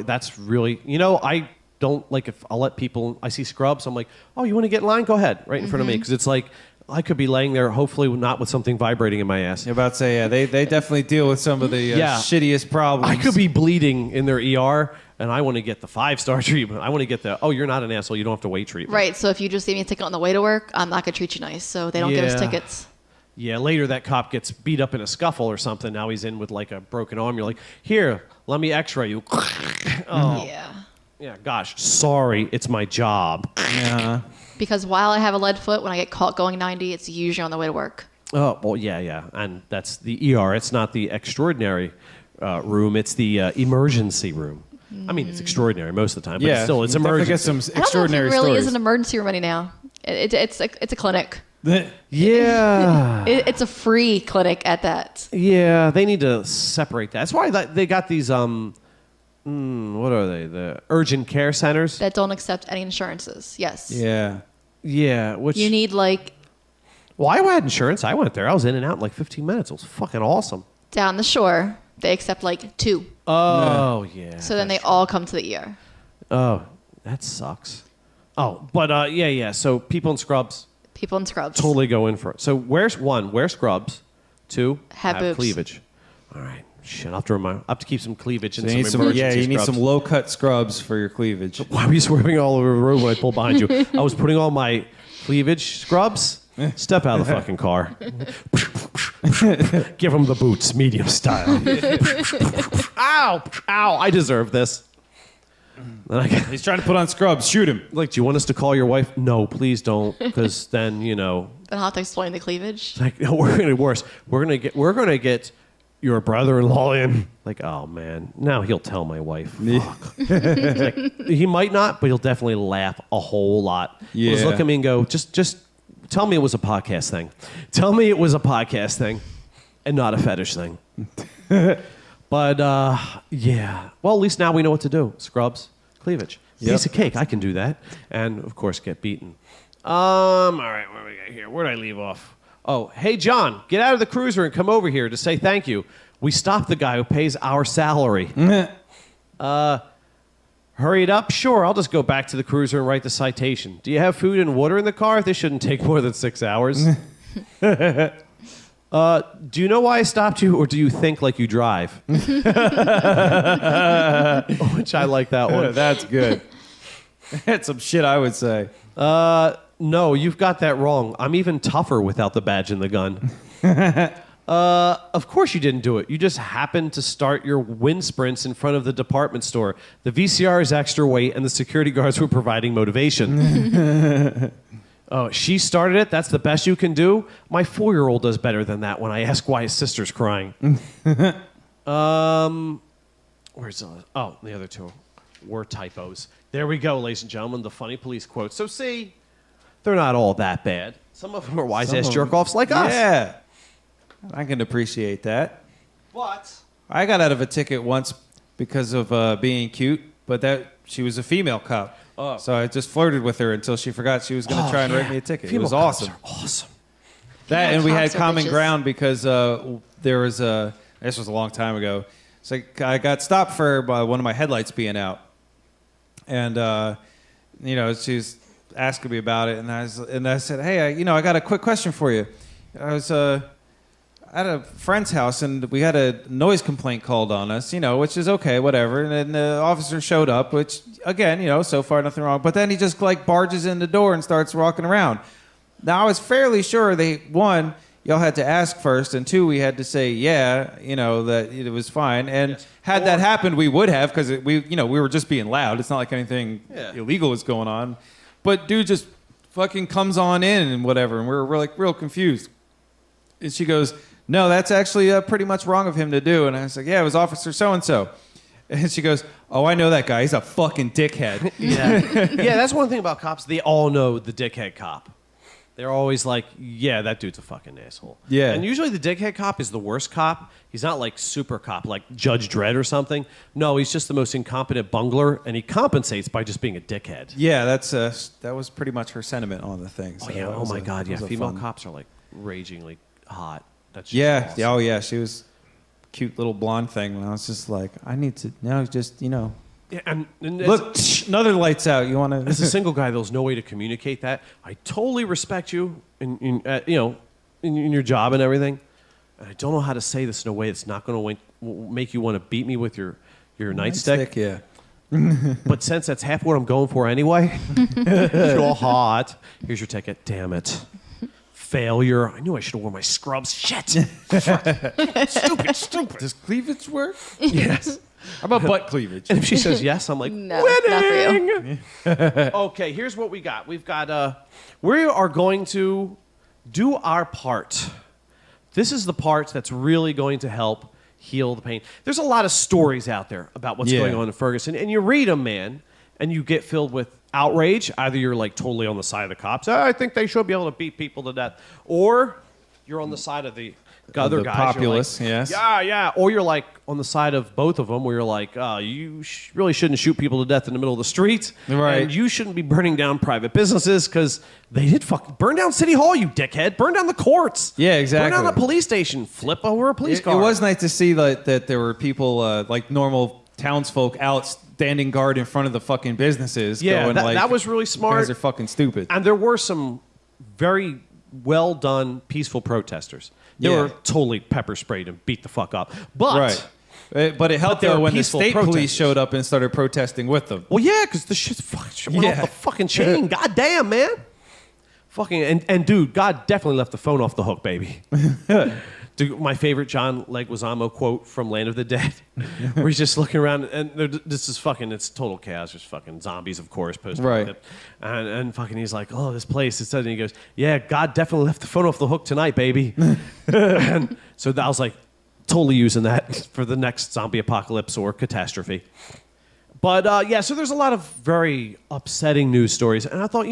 that's really... I don't, if I'll let people... I see scrubs, I'm like, oh, you want to get in line? Go ahead, right in front of me. Because it's like... I could be laying there, hopefully not with something vibrating in my ass. You're about to say, they definitely deal with some of the shittiest problems. I could be bleeding in their ER, and I want to get the 5-star treatment. I want to get the, you're not an asshole, you don't have to wait treatment. Right, so if you just leave me a ticket on the way to work, I'm not going to treat you nice, so they don't give us tickets. Yeah, later that cop gets beat up in a scuffle or something. Now he's in with a broken arm. You're like, here, let me x-ray you. Yeah. Yeah, gosh, sorry, it's my job. Yeah. Because while I have a lead foot, when I get caught going 90, it's usually on the way to work. Oh, well, yeah. And that's the ER. It's not the extraordinary room. It's the emergency room. I mean, it's extraordinary most of the time, but it's emergency. Get some I don't know if extraordinary it really stories. is an emergency room any now. It's a clinic. Yeah. It's a free clinic at that. Yeah, they need to separate that. That's why they got these, what are they? The urgent care centers? That don't accept any insurances. Yes. Yeah. Yeah, which... You need Well, I had insurance. I went there. I was in and out in 15 minutes. It was fucking awesome. down the shore, they accept 2. Oh, yeah. So then they all come to the ER. Oh, that sucks. Oh, but yeah. So people in scrubs People in scrubs. totally go in for it. So wear scrubs. 2, Have boobs. cleavage. All right. shit, I'll have to keep some cleavage and You some need emergency you need scrubs. some low-cut scrubs for your cleavage. Why were you swerving all over the road when I pulled behind you? I was putting on my cleavage scrubs. Step out of the fucking car. Give him the boots, medium style. Ow! Ow! I deserve this. He's trying to put on scrubs. Shoot him. Like, do you want us to call your wife? No, please don't, because then Then I'll have to explain the cleavage. like no, we're gonna worse. We're gonna get your brother-in-law in. Like, oh man, now he'll tell my wife. Fuck. Like, he might not, but he'll definitely laugh a whole lot. He'll just Yeah. look at me and go, just tell me it was a podcast thing. Tell me it was a podcast thing, and not a fetish thing. But yeah. Well, at least now we know what to do. Scrubs, cleavage, piece of cake. I can do that, and of course get beaten. All right, what do we got here? Where did I leave off? Oh, hey John, get out of the cruiser and come over here to say thank you. We stopped the guy who pays our salary. Hurry it up? Sure, I'll just go back to the cruiser and write the citation. Do you have food and water in the car? This shouldn't take more than 6 hours. Do you know why I stopped you, or do you think like you drive? Which I like that one. That's good. That's some shit I would say. No, you've got that wrong. I'm even tougher without the badge and the gun. Of course you didn't do it. You just happened to start your wind sprints in front of the department store. The VCR is extra weight, and the security guards were providing motivation. Oh, she started it? That's the best you can do? My 4-year-old does better than that when I ask why his sister's crying. Where's the... Oh, the other two were typos. There we go, ladies and gentlemen, the funny police quotes. So see, they're not all that bad. Some of them are wise-ass jerk-offs like us. Yeah. I can appreciate that. But... I got out of a ticket once because of being cute, but she was a female cop. Oh. So I just flirted with her until she forgot she was going to try and write me a ticket. Female it was cops awesome. are awesome. That, and we had cops are common bitches. ground because there was this was a long time ago. So I got stopped for one of my headlights being out. And, she was asking me about it. And I said, hey, I got a quick question for you. I was at a friend's house, and we had a noise complaint called on us, which is okay, whatever. And then the officer showed up, which, again, so far nothing wrong. But then he just, barges in the door and starts walking around. Now, I was fairly sure one, y'all had to ask first, and two, we had to say, that it was fine. And had that happened, we would have, because we were just being loud. It's not like anything illegal was going on. But dude just fucking comes on in and whatever, and we're real confused. And she goes, no, that's actually pretty much wrong of him to do. And I was like, yeah, it was Officer so-and-so. And she goes, oh, I know that guy. He's a fucking dickhead. Yeah, that's one thing about cops. They all know the dickhead cop. They're always like, yeah, that dude's a fucking asshole. Yeah. And usually the dickhead cop is the worst cop. He's not like super cop, like Judge Dredd or something. No, he's just the most incompetent bungler, and he compensates by just being a dickhead. Yeah, that was pretty much her sentiment on the thing. So Oh, yeah. that Oh, was my a- God. that Yeah. was a Female fun- cops are like ragingly hot. That's just Yeah. awesome. Oh, yeah. She was cute little blonde thing. And I was just like, I need to now just, Yeah, and look, another lights out. You want to? as a single guy, there's no way to communicate that. I totally respect you in your job and everything. And I don't know how to say this in a way that's not going to make you want to beat me with your nightstick. Yeah. But since that's half what I'm going for anyway, you're hot. Here's your ticket. Damn it. Failure. I knew I should have worn my scrubs. Shit. Stupid. Does cleavage work? Yes. How about butt cleavage? And if she says yes, I'm like, No, not for you. winning. Okay, here's what we got. We've got, we are going to do our part. This is the part that's really going to help heal the pain. There's a lot of stories out there about what's Yeah. going on in Ferguson, and you read them, man, and you get filled with outrage. Either you're like totally on the side of the cops. I think they should be able to beat people to death. Or you're on the side of the other the guys. You're populace, like, yes. Yeah. Or you're like on the side of both of them where you're like, you really shouldn't shoot people to death in the middle of the street. Right. And you shouldn't be burning down private businesses because they did burn down City Hall, you dickhead. Burn down the courts. Yeah, exactly. Burn down the police station. Flip over a police car. It was nice to see that there were people like normal townsfolk out standing guard in front of the fucking businesses. Yeah, going, that was really smart. You guys are fucking stupid. And there were some very well done, peaceful protesters. They Yeah. were totally pepper sprayed and beat the fuck up. But Right. But it helped they were though when the peaceful state police protesters. showed up and started protesting with them. Well, yeah, because the shit fucking went off the fucking chain. God damn, man. Fucking and dude, God definitely left the phone off the hook, baby. Dude, my favorite John Leguizamo quote from Land of the Dead, where he's just looking around and this is fucking, it's total chaos. There's fucking zombies, of course, post Right. and fucking he's like, oh, this place. And he goes, yeah, God definitely left the phone off the hook tonight, baby. And so I was like, totally using that for the next zombie apocalypse or catastrophe. But yeah, so there's a lot of very upsetting news stories, and I thought,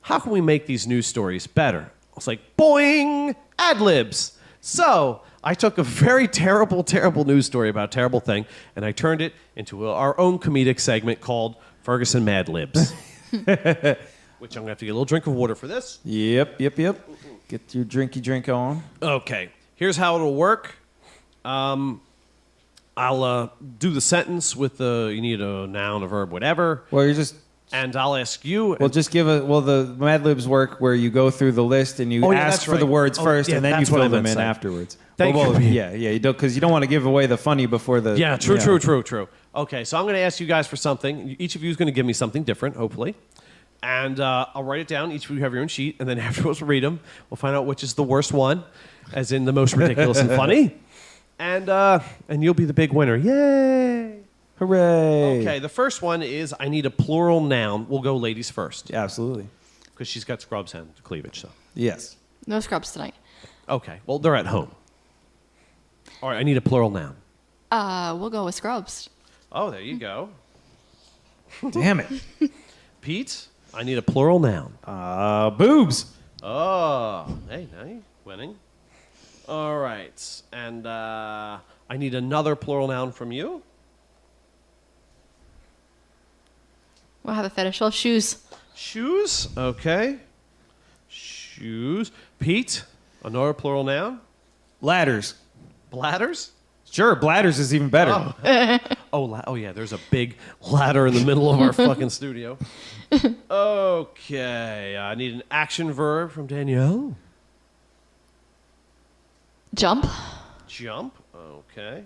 how can we make these news stories better? I was like, boing, ad-libs. So I took a very terrible, terrible news story about a terrible thing, and I turned it into our own comedic segment called Ferguson Mad-Libs. Which I'm going to have to get a little drink of water for this. Yep. Get your drinky drink on. Okay, here's how it'll work. I'll do the sentence with you need a noun, a verb, whatever. Well, you're just... And I'll ask you. Well, just give the Mad Libs work where you go through the list and you ask for the words first, and then you fill them in afterwards. Thank you. Yeah, you don't, because you don't want to give away the funny before the. Yeah, true. Okay, so I'm going to ask you guys for something. Each of you is going to give me something different, hopefully, and I'll write it down. Each of you have your own sheet, and then afterwards we'll read them. We'll find out which is the worst one, as in the most ridiculous and funny, and you'll be the big winner. Yay! Hooray! Okay, the first one is I need a plural noun. We'll go ladies first. Yeah, absolutely. Because she's got scrubs and cleavage, so. Yes. No scrubs tonight. Okay, well, they're at home. All right, I need a plural noun. We'll go with scrubs. Oh, there you go. Damn it. Pete, I need a plural noun. Boobs. Oh, hey, now you're winning. All right, and I need another plural noun from you. We'll have a fetish. Well, shoes. Shoes, okay. Shoes. Pete, another plural noun. Ladders. Bladders? Sure, bladders is even better. Oh yeah, there's a big ladder in the middle of our fucking studio. Okay, I need an action verb from Danielle. Jump. Jump, okay.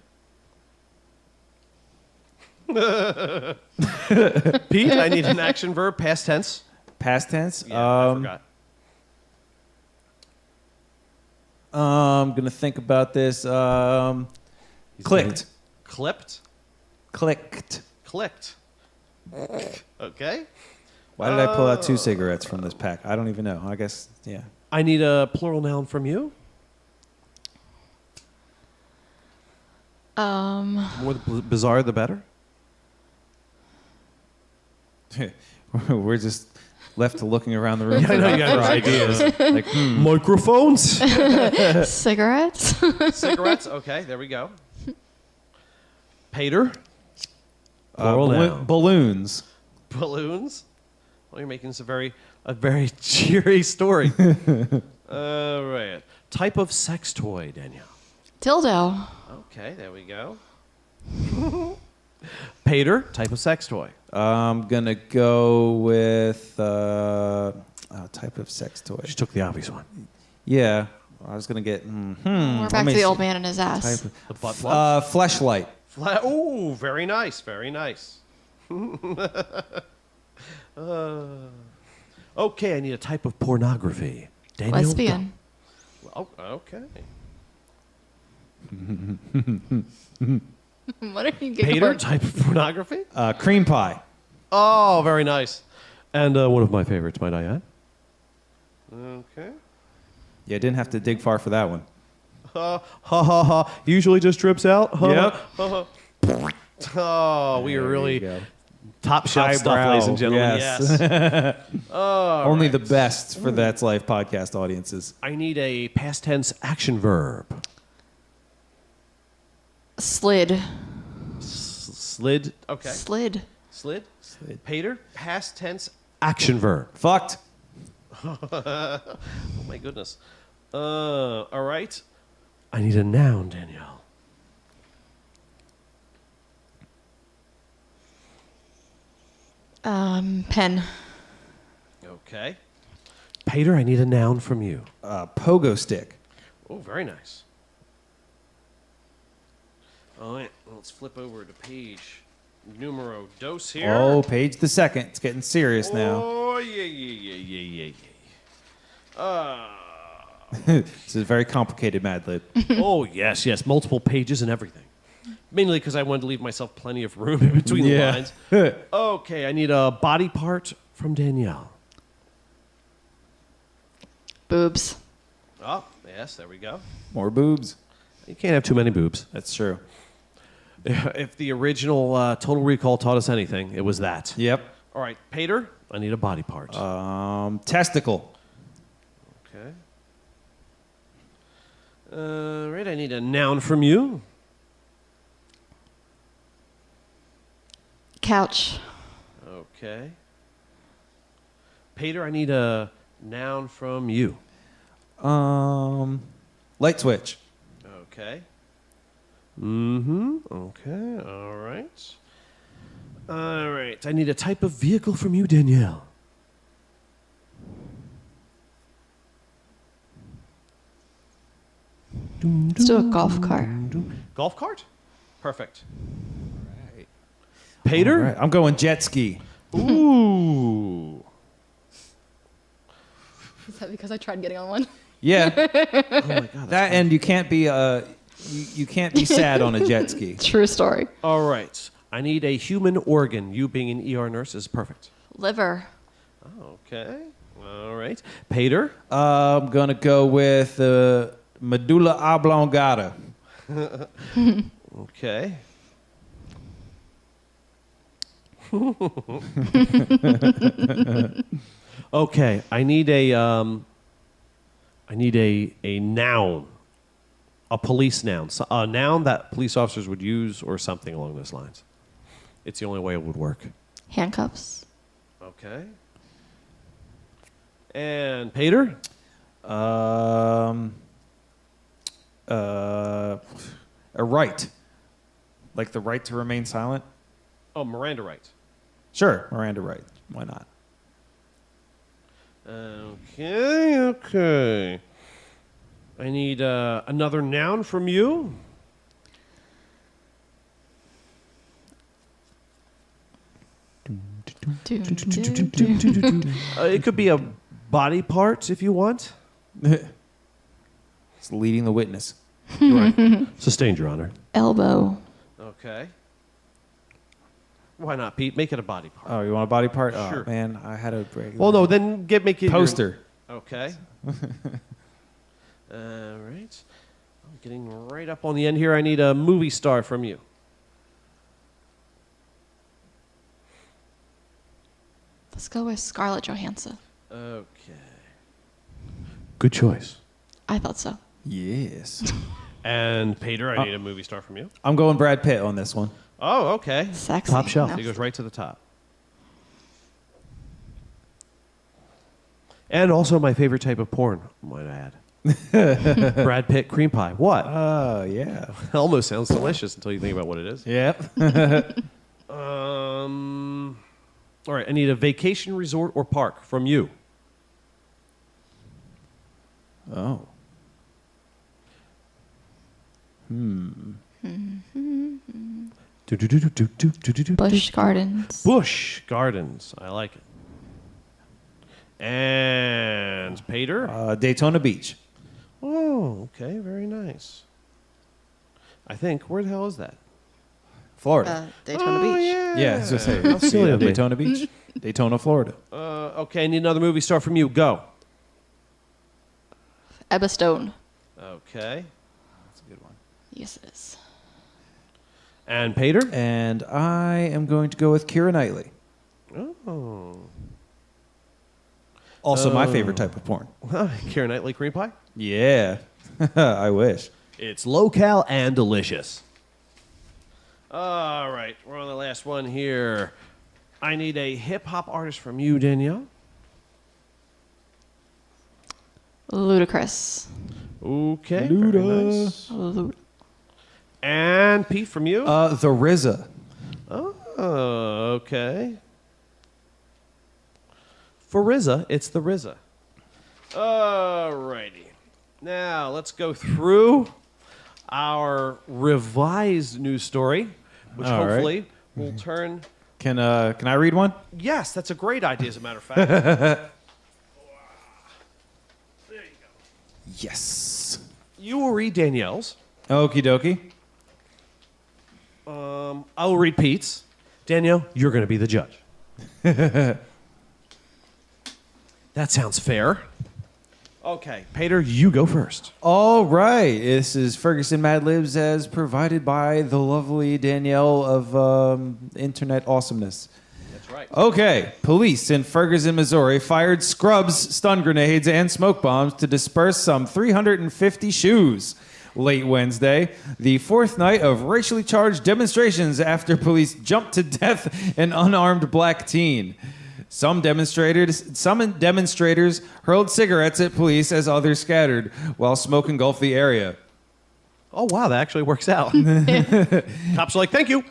Pete, I need an action verb, past tense. Past tense. Yeah, I forgot. I'm gonna think about this. Clicked. Clipped. Clicked. Clicked. Okay. Why did I pull out 2 cigarettes from this pack? I don't even know. I guess, yeah. I need a plural noun from you. More bizarre, the better. We're just left to looking around the room. Yeah, I know you got those ideas. Like, Microphones. Cigarettes. Cigarettes. Okay, there we go. Pater. Plural noun. Balloons. Balloons. Well, you're making this a very cheery story. All right. Type of sex toy, Danielle. Dildo. Okay, there we go. Pater. Type of sex toy. I'm gonna go with type of sex toy. She took the obvious one. Yeah, I was gonna get. We're back to the old man and his ass. The butt plug. Fleshlight. Ooh, very nice, very nice. Okay, I need a type of pornography. Daniel. Lesbian. Oh, okay. What are you getting? Pater, type of pornography. Cream pie. Oh, very nice. And one of my favorites, might I add. Okay. Yeah, didn't have to dig far for that one. Ha ha ha. Usually just drips out. Yep. Oh, we are There really you go. top shelf stuff, Highbrow, ladies and gentlemen. yes. Only the right. best for That's Life podcast audiences. I need a past tense action verb. Slid. Slid. Okay. Slid. Slid. Pater, past tense action verb. Fucked. Oh my goodness. All right. I need a noun, Danielle. Pen. Okay. Pater, I need a noun from you. Pogo stick. Oh, very nice. All right, let's flip over to page numero dos here. Oh, page the second. It's getting serious now. Oh, yeah. This is a very complicated Mad Lib. Oh, yes. Multiple pages and everything. Mainly because I wanted to leave myself plenty of room in between the lines. Okay, I need a body part from Danielle. Boobs. Oh, yes, there we go. More boobs. You can't have too many boobs. That's true. If the original Total Recall taught us anything, it was that. Yep. All right, Pater, I need a body part. Testicle. Okay. All right, I need a noun from you. Couch. Okay. Pater, I need a noun from you. Light switch. Okay. Mm-hmm. Okay, all right. All right, I need a type of vehicle from you, Danielle. Let's do a golf cart. Golf cart? Perfect. Pater? All right, I'm going jet ski. Ooh. Is that because I tried getting on one? Yeah. Oh my God. That and you can't be you can't be sad on a jet ski. True story. All right. I need a human organ. You being an ER nurse is perfect. Liver. Okay. All right. Pater? I'm gonna go with medulla oblongata. Okay. Okay. I need a noun. A police noun. So, a noun that police officers would use or something along those lines. It's the only way it would work. Handcuffs. Okay. And Pater? A right. Like the right to remain silent? Oh, Miranda Rights. Sure, Miranda Rights. Why not? Okay. I need another noun from you. It could be a body part if you want. It's leading the witness. Right. Sustained, Your Honor. Elbow. Okay. Why not, Pete? Make it a body part. Oh, you want a body part? Sure. Oh, man, I had a break. Well, no, then make it Poster. Okay. All right. I'm getting right up on the end here. I need a movie star from you. Let's go with Scarlett Johansson. Okay. Good choice. I thought so. Yes. And Pater, I need a movie star from you. I'm going Brad Pitt on this one. Oh, okay. Sexy. Top shelf. No. He goes right to the top. And also my favorite type of porn, might I add. Brad Pitt cream pie. What? Oh, yeah. Almost sounds delicious until you think about what it is. Yep. All right, I need a vacation resort or park from you. Oh. Busch Gardens. Busch Gardens. I like it. And Pater? Daytona Beach. Oh, okay. Very nice. I think. Where the hell is that? Florida. Daytona Beach. Yeah, I was going to say. How silly of me. Daytona Beach. Daytona, Florida. Okay, I need another movie star from you. Go. Emma Stone. Okay. That's a good one. Yes, it is. And Pater? And I am going to go with Keira Knightley. Oh. Also my favorite type of porn. Keira Knightley cream pie? Yeah. I wish. It's low-cal and delicious. All right, we're on the last one here. I need a hip-hop artist from you, Danielle. Ludacris. Okay. Luda. Very nice. And Pete from you? The RZA. Oh, okay. For RZA, it's the RZA. All righty. Now, let's go through our revised news story, which All right. hopefully will turn... Can I read one? Yes, that's a great idea, as a matter of fact. There you go. Yes. You will read Danielle's. Okie dokie. I will read Pete's. Danielle, you're going to be the judge. That sounds fair. Okay, Peter, you go first. All right. This is Ferguson Mad-Libs as provided by the lovely Danielle of Internet Awesomeness. That's right. Okay. Police in Ferguson, Missouri fired scrubs, stun grenades, and smoke bombs to disperse some 350 shoes. Late Wednesday, the fourth night of racially charged demonstrations after police jumped to death an unarmed black teen. Some demonstrators hurled cigarettes at police as others scattered, while smoke engulfed the area. Oh, wow, that actually works out. Cops are like, thank you.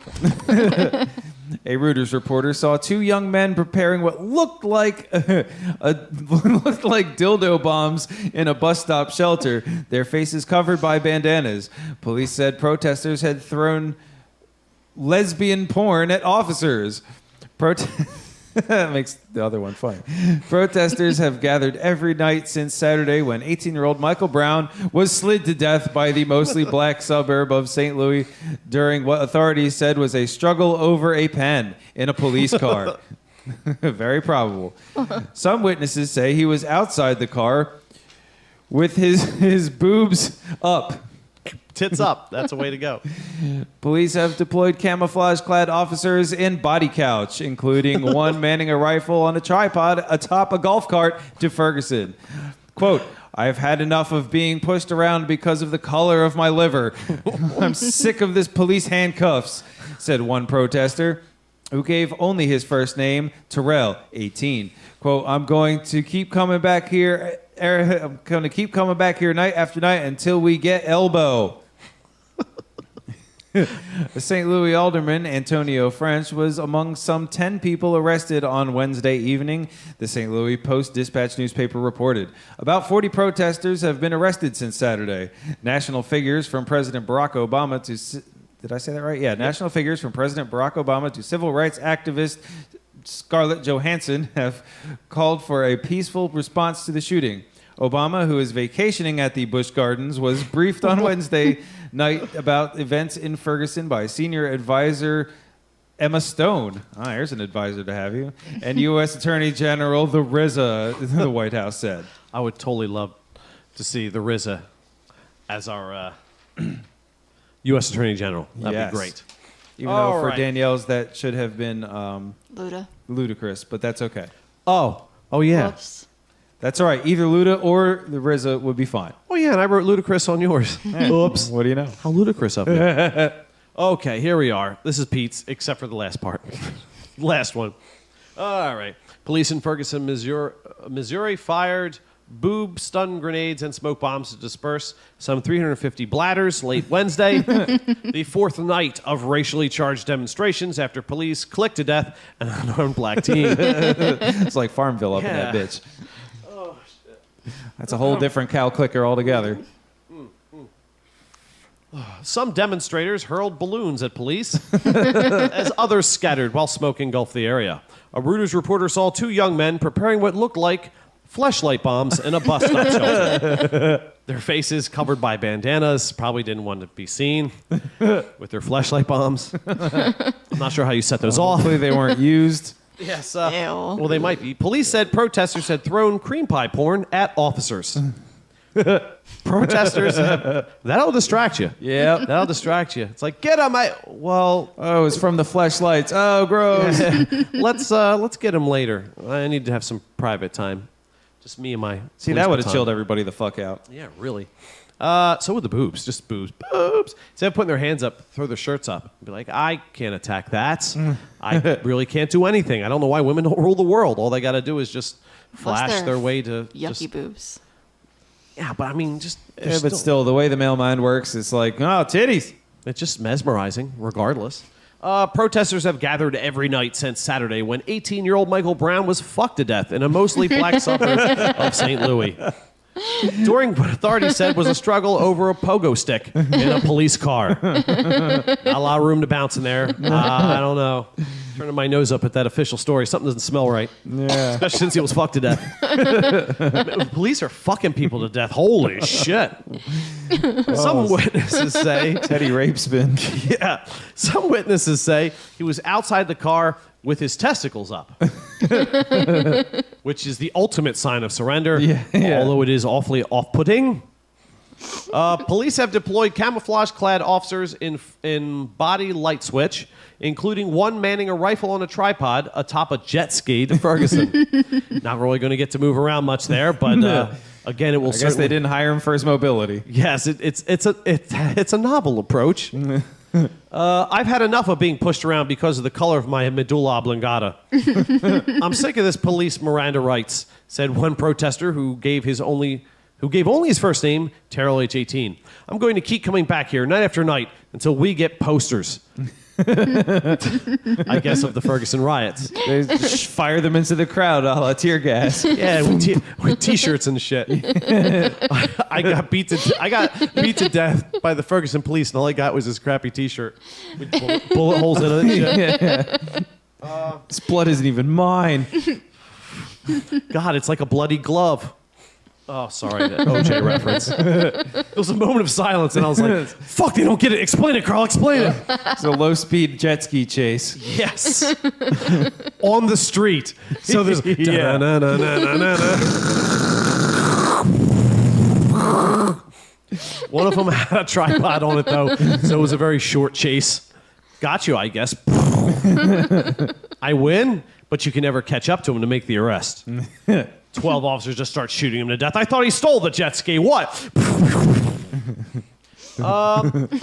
A Reuters reporter saw two young men preparing what looked like looked like dildo bombs in a bus stop shelter, their faces covered by bandanas. Police said protesters had thrown lesbian porn at officers. That makes the other one funny. Protesters have gathered every night since Saturday when 18-year-old Michael Brown was slid to death by the mostly black suburb of St. Louis during what authorities said was a struggle over a pen in a police car. Very probable. Some witnesses say he was outside the car with his boobs up. Tits up. That's a way to go. Police have deployed camouflage-clad officers in body couch, including one manning a rifle on a tripod atop a golf cart to Ferguson. Quote, "I've had enough of being pushed around because of the color of my liver. I'm sick of this police handcuffs," said one protester, who gave only his first name, Terrell, 18. Quote, I'm going to keep coming back here night after night until we get elbow. The St. Louis alderman, Antonio French, was among some 10 people arrested on Wednesday evening, the St. Louis Post-Dispatch newspaper reported. About 40 protesters have been arrested since Saturday. National figures from President Barack Obama to... Did I say that right? Yeah. National figures from President Barack Obama to civil rights activist Scarlett Johansson have called for a peaceful response to the shooting. Obama, who is vacationing at the Busch Gardens, was briefed on Wednesday night about events in Ferguson by senior advisor Emma Stone. Ah, here's an advisor to have you. And U.S. Attorney General the RZA, the White House said. I would totally love to see the RZA as our U.S. Attorney General. That'd Yes. be great. Even though for Danielle's that should have been ludicrous, but that's okay. Oh yeah. Whoops. That's all right. Either Luda or the RZA would be fine. Oh yeah, and I wrote ludicrous on yours. Oops. What do you know? How ludicrous of me. Okay, here we are. This is Pete's, except for the last part. Last one. All right. Police in Ferguson, Missouri fired boob stun grenades and smoke bombs to disperse some 350 bladders late Wednesday, the fourth night of racially charged demonstrations after police clicked to death an unarmed black teen. It's like Farmville up in that bitch. Oh, shit. That's a whole different cow clicker altogether. Some demonstrators hurled balloons at police as others scattered while smoke engulfed the area. A Reuters reporter saw two young men preparing what looked like fleshlight bombs in a bus stop shelter. Their faces covered by bandanas, probably didn't want to be seen with their fleshlight bombs. I'm not sure how you set those off. Hopefully they weren't used. Yes. Ew. Well, they might be. Police said protesters had thrown cream pie porn at officers. Protesters, that'll distract you. Yeah. That'll distract you. It's like, get them. Well, Oh, it's from the fleshlights. Oh, gross. let's get them later. I need to have some private time. Just me and my. See, that would have chilled everybody the fuck out. Yeah, really. So would the boobs. Just boobs. Boobs. Instead of putting their hands up, throw their shirts up. Be like, I can't attack that. I really can't do anything. I don't know why women don't rule the world. All they got to do is just flash their way to yucky boobs. Yeah, but I mean, just Yeah, but still, the way the male mind works, it's like, oh, titties. it's just mesmerizing, regardless. Protesters have gathered every night since Saturday when 18-year-old Michael Brown was fucked to death in a mostly black suburb of St. Louis. during what authorities said was a struggle over a pogo stick in a police car. Not a lot of room to bounce in there. I don't know. Turning my nose up at that official story. Something doesn't smell right. Yeah. Especially since he was fucked to death. Police are fucking people to death. Holy shit. Some witnesses say... Teddy rape spin. Yeah. Some witnesses say he was outside the car with his testicles up. Which is the ultimate sign of surrender. Yeah. Although it is awfully off-putting. Police have deployed camouflage-clad officers in body light switch, including one manning a rifle on a tripod atop a jet ski to Ferguson. Not really going to get to move around much there, but again, it will. I guess they didn't hire him for his mobility. Yes, it's a novel approach. I've had enough of being pushed around because of the color of my medulla oblongata. I'm sick of this police Miranda Rights, said one protester who gave only his first name, Terrell H18. I'm going to keep coming back here night after night until we get posters. I guess of the Ferguson riots. They fire them into the crowd, a la tear gas. Yeah, with T-shirts and shit. I got beat to death by the Ferguson police, and all I got was this crappy T-shirt with bullet holes in it and shit. Yeah. This blood isn't even mine. God, it's like a bloody glove. Oh, sorry, that OJ reference. It was a moment of silence, and I was like, fuck, they don't get it. Explain it, Carl, explain it. It's a low-speed jet ski chase. Yes. On the street. So there's... Yeah. One of them had a tripod on it, though, so it was a very short chase. Got you, I guess. I win, but you can never catch up to him to make the arrest. 12 officers just start shooting him to death. I thought he stole the jet ski. What?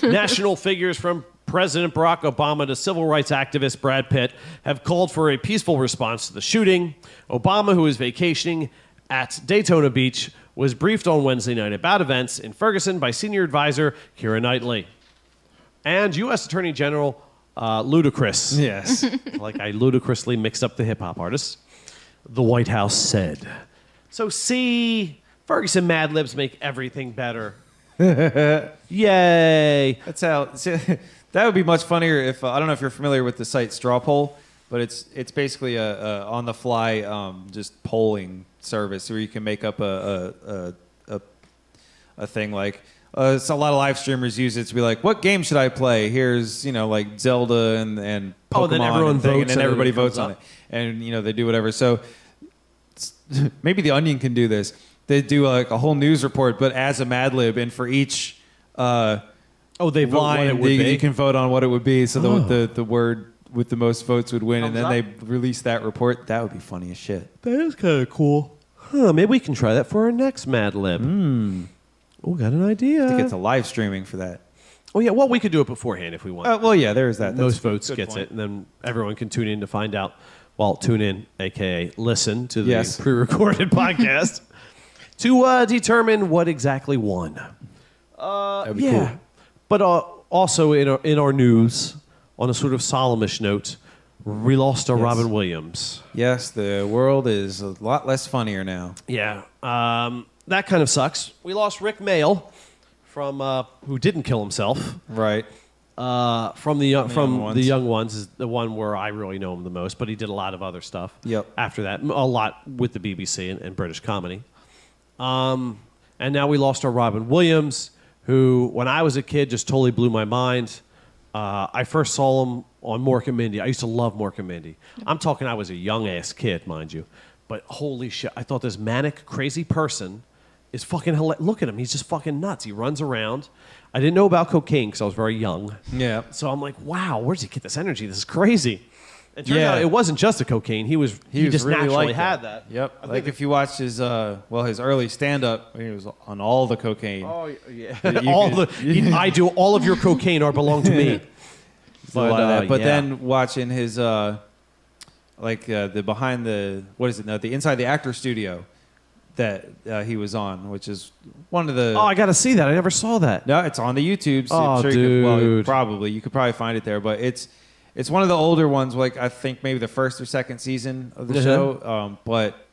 National figures from President Barack Obama to civil rights activist Brad Pitt have called for a peaceful response to the shooting. Obama, who is vacationing at Daytona Beach, was briefed on Wednesday night about events in Ferguson by senior advisor Keira Knightley. And U.S. Attorney General Ludacris. Yes. Like I ludicrously mixed up the hip-hop artists. The White House said. So see, Ferguson Mad-Libs make everything better. Yay. That's how. That would be much funnier if I don't know if you're familiar with the site Straw Poll, but it's basically a on the fly just polling service where you can make up a thing like. So a lot of live streamers use it to be like, what game should I play? Here's, like Zelda and Pokemon then everyone votes and then everybody votes on it. And, they do whatever. So maybe The Onion can do this. They do like a whole news report, but as a Mad Lib, and for each they vote line, what it would be? you can vote on what it would be. So the word with the most votes would win, and then they release that report. That would be funny as shit. That is kind of cool. Huh, maybe we can try that for our next Mad Lib. Oh, got an idea. I think it's a live streaming for that. Oh, yeah. Well, we could do it beforehand if we want. Well, yeah, there is that. Most votes gets it, and then everyone can tune in to find out. Well, tune in, a.k.a. listen to the pre-recorded podcast to determine what exactly won. That'd be cool. But also in our news, on a sort of solemnish note, we lost our Robin Williams. Yes, the world is a lot less funnier now. Yeah. That kind of sucks. We lost Rick Mail from who didn't kill himself. Right. From the Young Ones is the one where I really know him the most, but he did a lot of other stuff. Yep. After that, a lot with the BBC and British comedy. And now we lost our Robin Williams, who, when I was a kid, just totally blew my mind. I first saw him on Mork and Mindy. I used to love Mork and Mindy. I'm talking I was a young-ass kid, mind you. But holy shit, I thought this manic, crazy person is fucking hilarious. Look at him. He's just fucking nuts. He runs around. I didn't know about cocaine because I was very young. Yeah. So I'm like, wow, where's he get this energy? This is crazy. It turned out it wasn't just the cocaine. He just really naturally like had that. Yep. Like if you watched his early stand-up, he was on all the cocaine. Oh, yeah. I do all of your cocaine or belong to me. But then watching his the behind the the inside the actor studio that he was on, which is one of the. Oh, I got to see that. I never saw that. No, it's on the YouTube. So Oh, I'm sure dude. you could probably find it there, but it's one of the older ones. Like I think maybe the first or second season of the show, but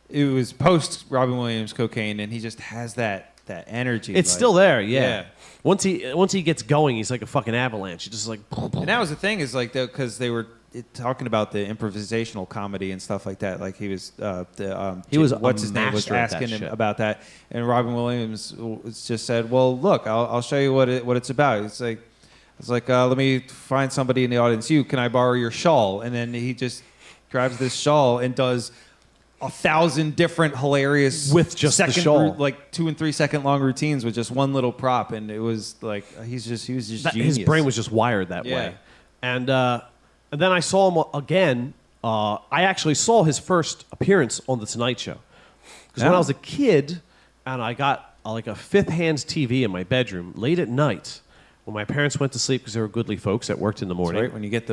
it was post Robin Williams cocaine, and he just has that energy. It's still there, yeah. Once he gets going, he's like a fucking avalanche. He just like. And that was the thing is like because they were talking about the improvisational comedy and stuff like that. Like he was what's his name was asking him about that, and Robin Williams just said, "Well, look, I'll show you what it's about." It's like let me find somebody in the audience. Can I borrow your shawl? And then he just grabs this shawl and does 1,000 different hilarious with just the shawl, like 2 and 3 second long routines with just one little prop, and it was like he was just genius. His brain was just wired that way. And then I saw him again. I actually saw his first appearance on the Tonight Show because when I was a kid, and I got like a fifth hands TV in my bedroom late at night when my parents went to sleep because they were goodly folks that worked in the morning. That's right. When you get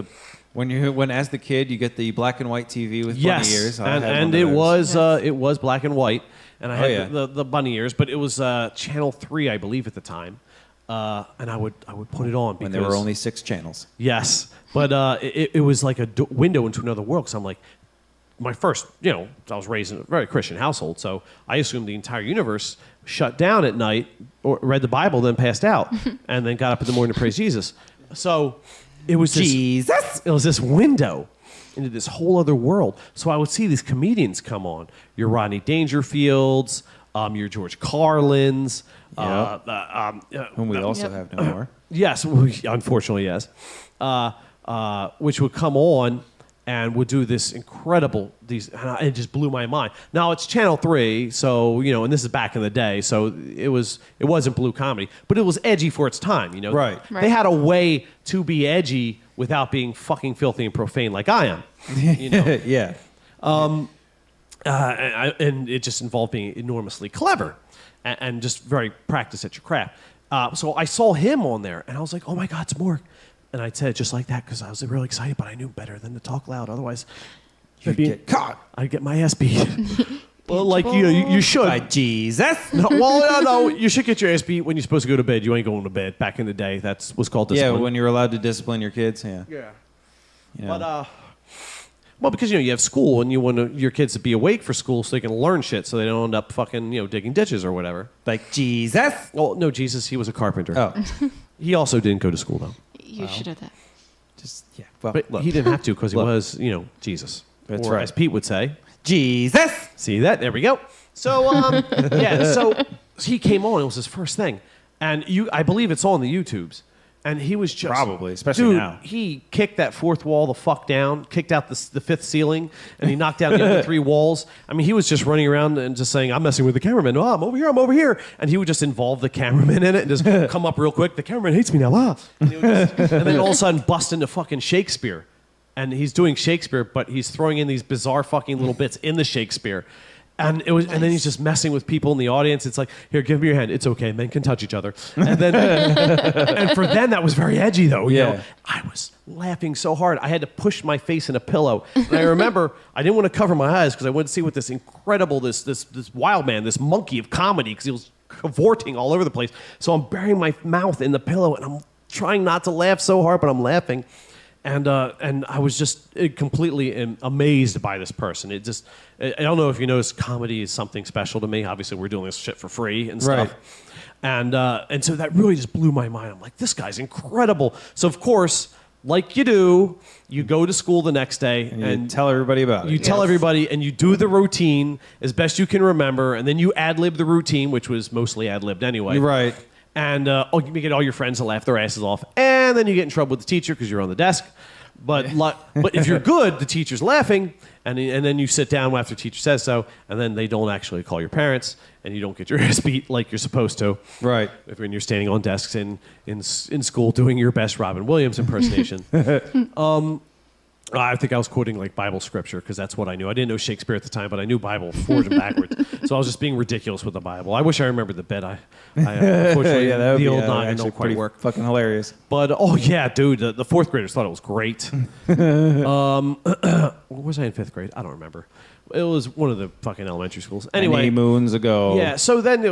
when as the kid you get the black and white TV with bunny ears. And it was black and white, and I had the bunny ears, but it was Channel 3, I believe, at the time, and I would put it on because when there were only 6 channels. Yes, but it was like a window into another world. Because I'm like, my first, I was raised in a very Christian household, so I assumed the entire universe shut down at night, or read the Bible, then passed out, and then got up in the morning to praise Jesus. So. It was this window into this whole other world. So I would see these comedians come on. Your Rodney Dangerfields, your George Carlins. Whom we also have no more. Yes, unfortunately, yes. Which would come on and would do this incredible, and it just blew my mind. Now, it's Channel 3, so, and this is back in the day, so it wasn't blue comedy, but it was edgy for its time, Right. They had a way to be edgy without being fucking filthy and profane like I am, Yeah. And it just involved being enormously clever and just very practiced at your craft. So I saw him on there, and I was like, oh my God, it's Mork. And I said it just like that because I was really excited, but I knew better than to talk loud. Otherwise, you'd get caught. I'd get my ass beat. Well, like you should. By Jesus. No, you should get your ass beat when you're supposed to go to bed. You ain't going to bed. Back in the day, that was called discipline. Yeah, when you're allowed to discipline your kids. Yeah. But well, because you have school and you want your kids to be awake for school so they can learn shit, so they don't end up fucking digging ditches or whatever. Like Jesus. Well, no, Jesus, he was a carpenter. Oh. He also didn't go to school though. You should have that. Well, but look. he didn't have to because he was, Jesus. That's or right. as Pete would say, Jesus. See that? There we go. So, so he came on. It was his first thing, and I believe it's on the YouTubes. And he was just probably, especially now. He kicked that fourth wall the fuck down, kicked out the fifth ceiling, and he knocked down the other 3 walls. I mean, he was just running around and just saying, "I'm messing with the cameraman. Oh, I'm over here," and he would just involve the cameraman in it and just come up real quick. The cameraman hates me now. And then all of a sudden bust into fucking Shakespeare, and he's doing Shakespeare, but he's throwing in these bizarre fucking little bits in the Shakespeare. And it was, and then he's just messing with people in the audience. It's like, here, give me your hand. It's okay. Men can touch each other. And then, and for them, that was very edgy, though. I was laughing so hard, I had to push my face in a pillow. And I remember I didn't want to cover my eyes because I wanted to see what this incredible, this wild man, this monkey of comedy, because he was cavorting all over the place. So I'm burying my mouth in the pillow, and I'm trying not to laugh so hard, but I'm laughing. And I was just completely amazed by this person. It just, I don't know if you notice, comedy is something special to me. Obviously, we're doing this shit for free and stuff. Right. And so that really just blew my mind. I'm like, this guy's incredible. So, of course, like you do, you go to school the next day. And you tell everybody about it. You tell everybody, and you do the routine as best you can remember. And then you ad-lib the routine, which was mostly ad-libbed anyway. Right. And you get all your friends to laugh their asses off, and then you get in trouble with the teacher because you're on the desk. But if you're good, the teacher's laughing, and then you sit down after the teacher says so, and then they don't actually call your parents, and you don't get your ass beat like you're supposed to. Right. When you're standing on desks in school doing your best Robin Williams impersonation. I think I was quoting like Bible scripture because that's what I knew. I didn't know Shakespeare at the time, but I knew Bible forward and backwards. So I was just being ridiculous with the Bible. I wish I remembered the bit. Unfortunately, that would the be, old noggin don't pretty quite work. Fucking hilarious. But dude, the fourth graders thought it was great. What was I in fifth grade? I don't remember. It was one of the fucking elementary schools. Anyway, many moons ago. Yeah. So then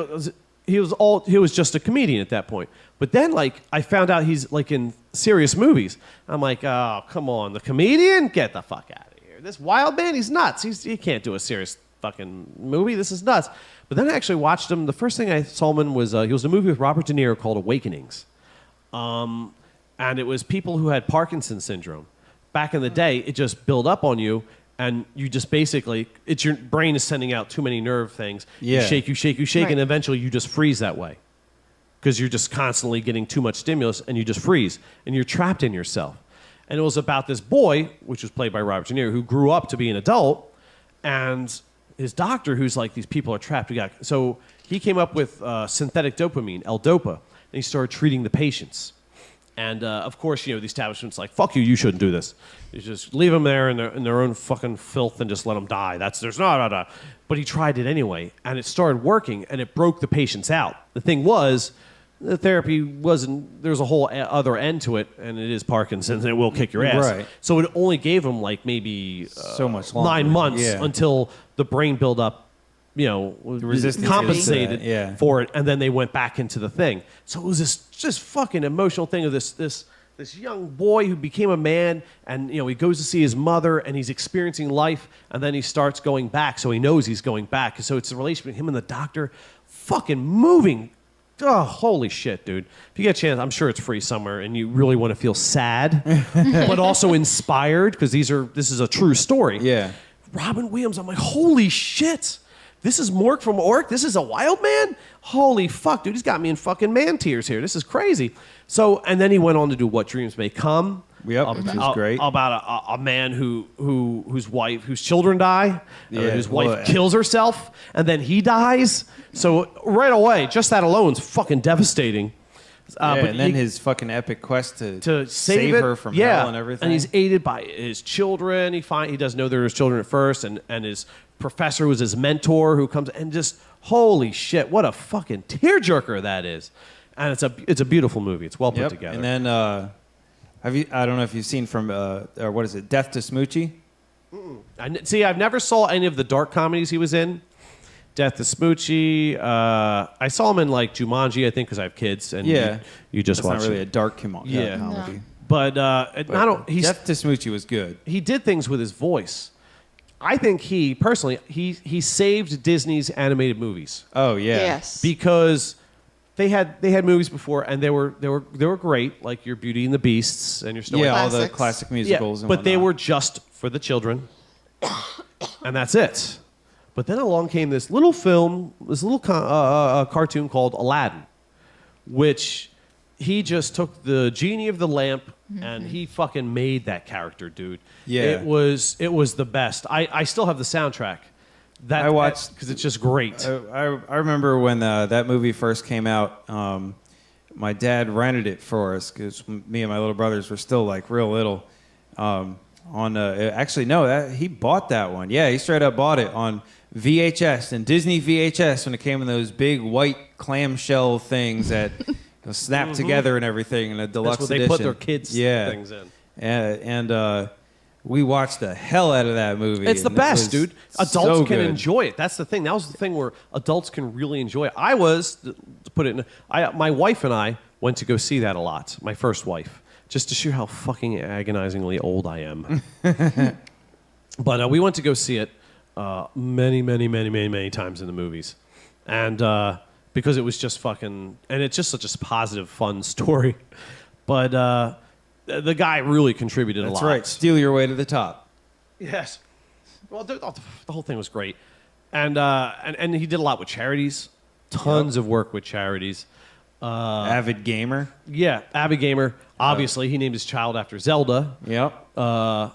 he was just a comedian at that point. But then, like, I found out he's like in serious movies. I'm like, oh, come on, the comedian, get the fuck out of here. This wild man, he's nuts. He can't do a serious fucking movie. This is nuts. But then I actually watched him. The first thing I saw him in was he was in a movie with Robert De Niro called Awakenings. And it was people who had Parkinson's syndrome. Back in the day, it just built up on you, and you just basically, it's your brain is sending out too many nerve things. Yeah. You shake, Right. and eventually you just freeze that way. Because you're just constantly getting too much stimulus, and you just freeze, and you're trapped in yourself. And it was about this boy, which was played by Robert De Niro, who grew up to be an adult, and his doctor, who's like, these people are trapped. So he came up with synthetic dopamine, L-Dopa, and he started treating the patients. And of course, the establishment's like, "Fuck you! You shouldn't do this. You just leave them there in their own fucking filth and just let them die." But he tried it anyway, and it started working, and it broke the patients out. The thing was, the therapy wasn't. There's a whole other end to it, and it is Parkinson's, and it will kick your ass. Right. So it only gave him like maybe So much longer. 9 months Yeah. until the brain built up. Resistance compensated to that, yeah. for it, and then they went back into the thing. So it was this just fucking emotional thing of this young boy who became a man, and he goes to see his mother, and he's experiencing life, and then he starts going back, so he knows he's going back. So it's a relationship between him and the doctor, fucking moving. Oh, holy shit, dude. If you get a chance, I'm sure it's free somewhere, and you really want to feel sad, but also inspired, because this is a true story. Yeah. Robin Williams, I'm like, holy shit. This is Mork from Ork? This is a wild man? Holy fuck, dude. He's got me in fucking man tears here. This is crazy. So, and then he went on to do What Dreams May Come. Yep, which was great. About a man whose children die, Yeah, whose wife kills herself, and then he dies. So right away, just that alone is fucking devastating. And then his fucking epic quest to save her from hell and everything. And he's aided by his children. He doesn't know they're his children at first, and his professor was his mentor who comes and just holy shit, what a fucking tearjerker that is. And it's a beautiful movie. It's well put together. And then I don't know if you've seen from or what is it, Death to Smoochie? I've never saw any of the dark comedies he was in. Death to Smoochie. I saw him in like Jumanji, I think, because I have kids. And you just watch. It's not really it. a dark comedy. No. But Death to Smoochie was good. He did things with his voice. I think he saved Disney's animated movies. Oh yeah. Yes. Because they had movies before, and they were great, like your Beauty and the Beasts and your Snow White. Yeah, all the Classics. classic musicals. Yeah, and but they whatnot. were just for the children, and that's it. But then along came this little film, cartoon called Aladdin, which he just took the genie of the lamp and he fucking made that character, dude. Yeah. It was the best. I still have the soundtrack. That I watched because it's just great. I remember when that movie first came out. My dad rented it for us because me and my little brothers were still like real little. He bought that one. Yeah, he straight up bought it on VHS and Disney VHS when it came in those big white clamshell things that snap together and everything in a deluxe That's what edition. they put their kids things in. And we watched the hell out of that movie. It's the and best, it was dude. Adults so can good. enjoy it. That's the thing. That was the thing where adults can really enjoy it. My wife and I went to go see that a lot. My first wife, just to show how fucking agonizingly old I am. But we went to go see it many times in the movies, and because it was just fucking, and it's just such a positive, fun story. But the guy really contributed a lot. That's right. Steal your way to the top. Yes. Well, the whole thing was great, and he did a lot with charities. Tons of work with charities. Avid gamer. Yeah, avid gamer. Obviously, he named his child after Zelda. Yep. And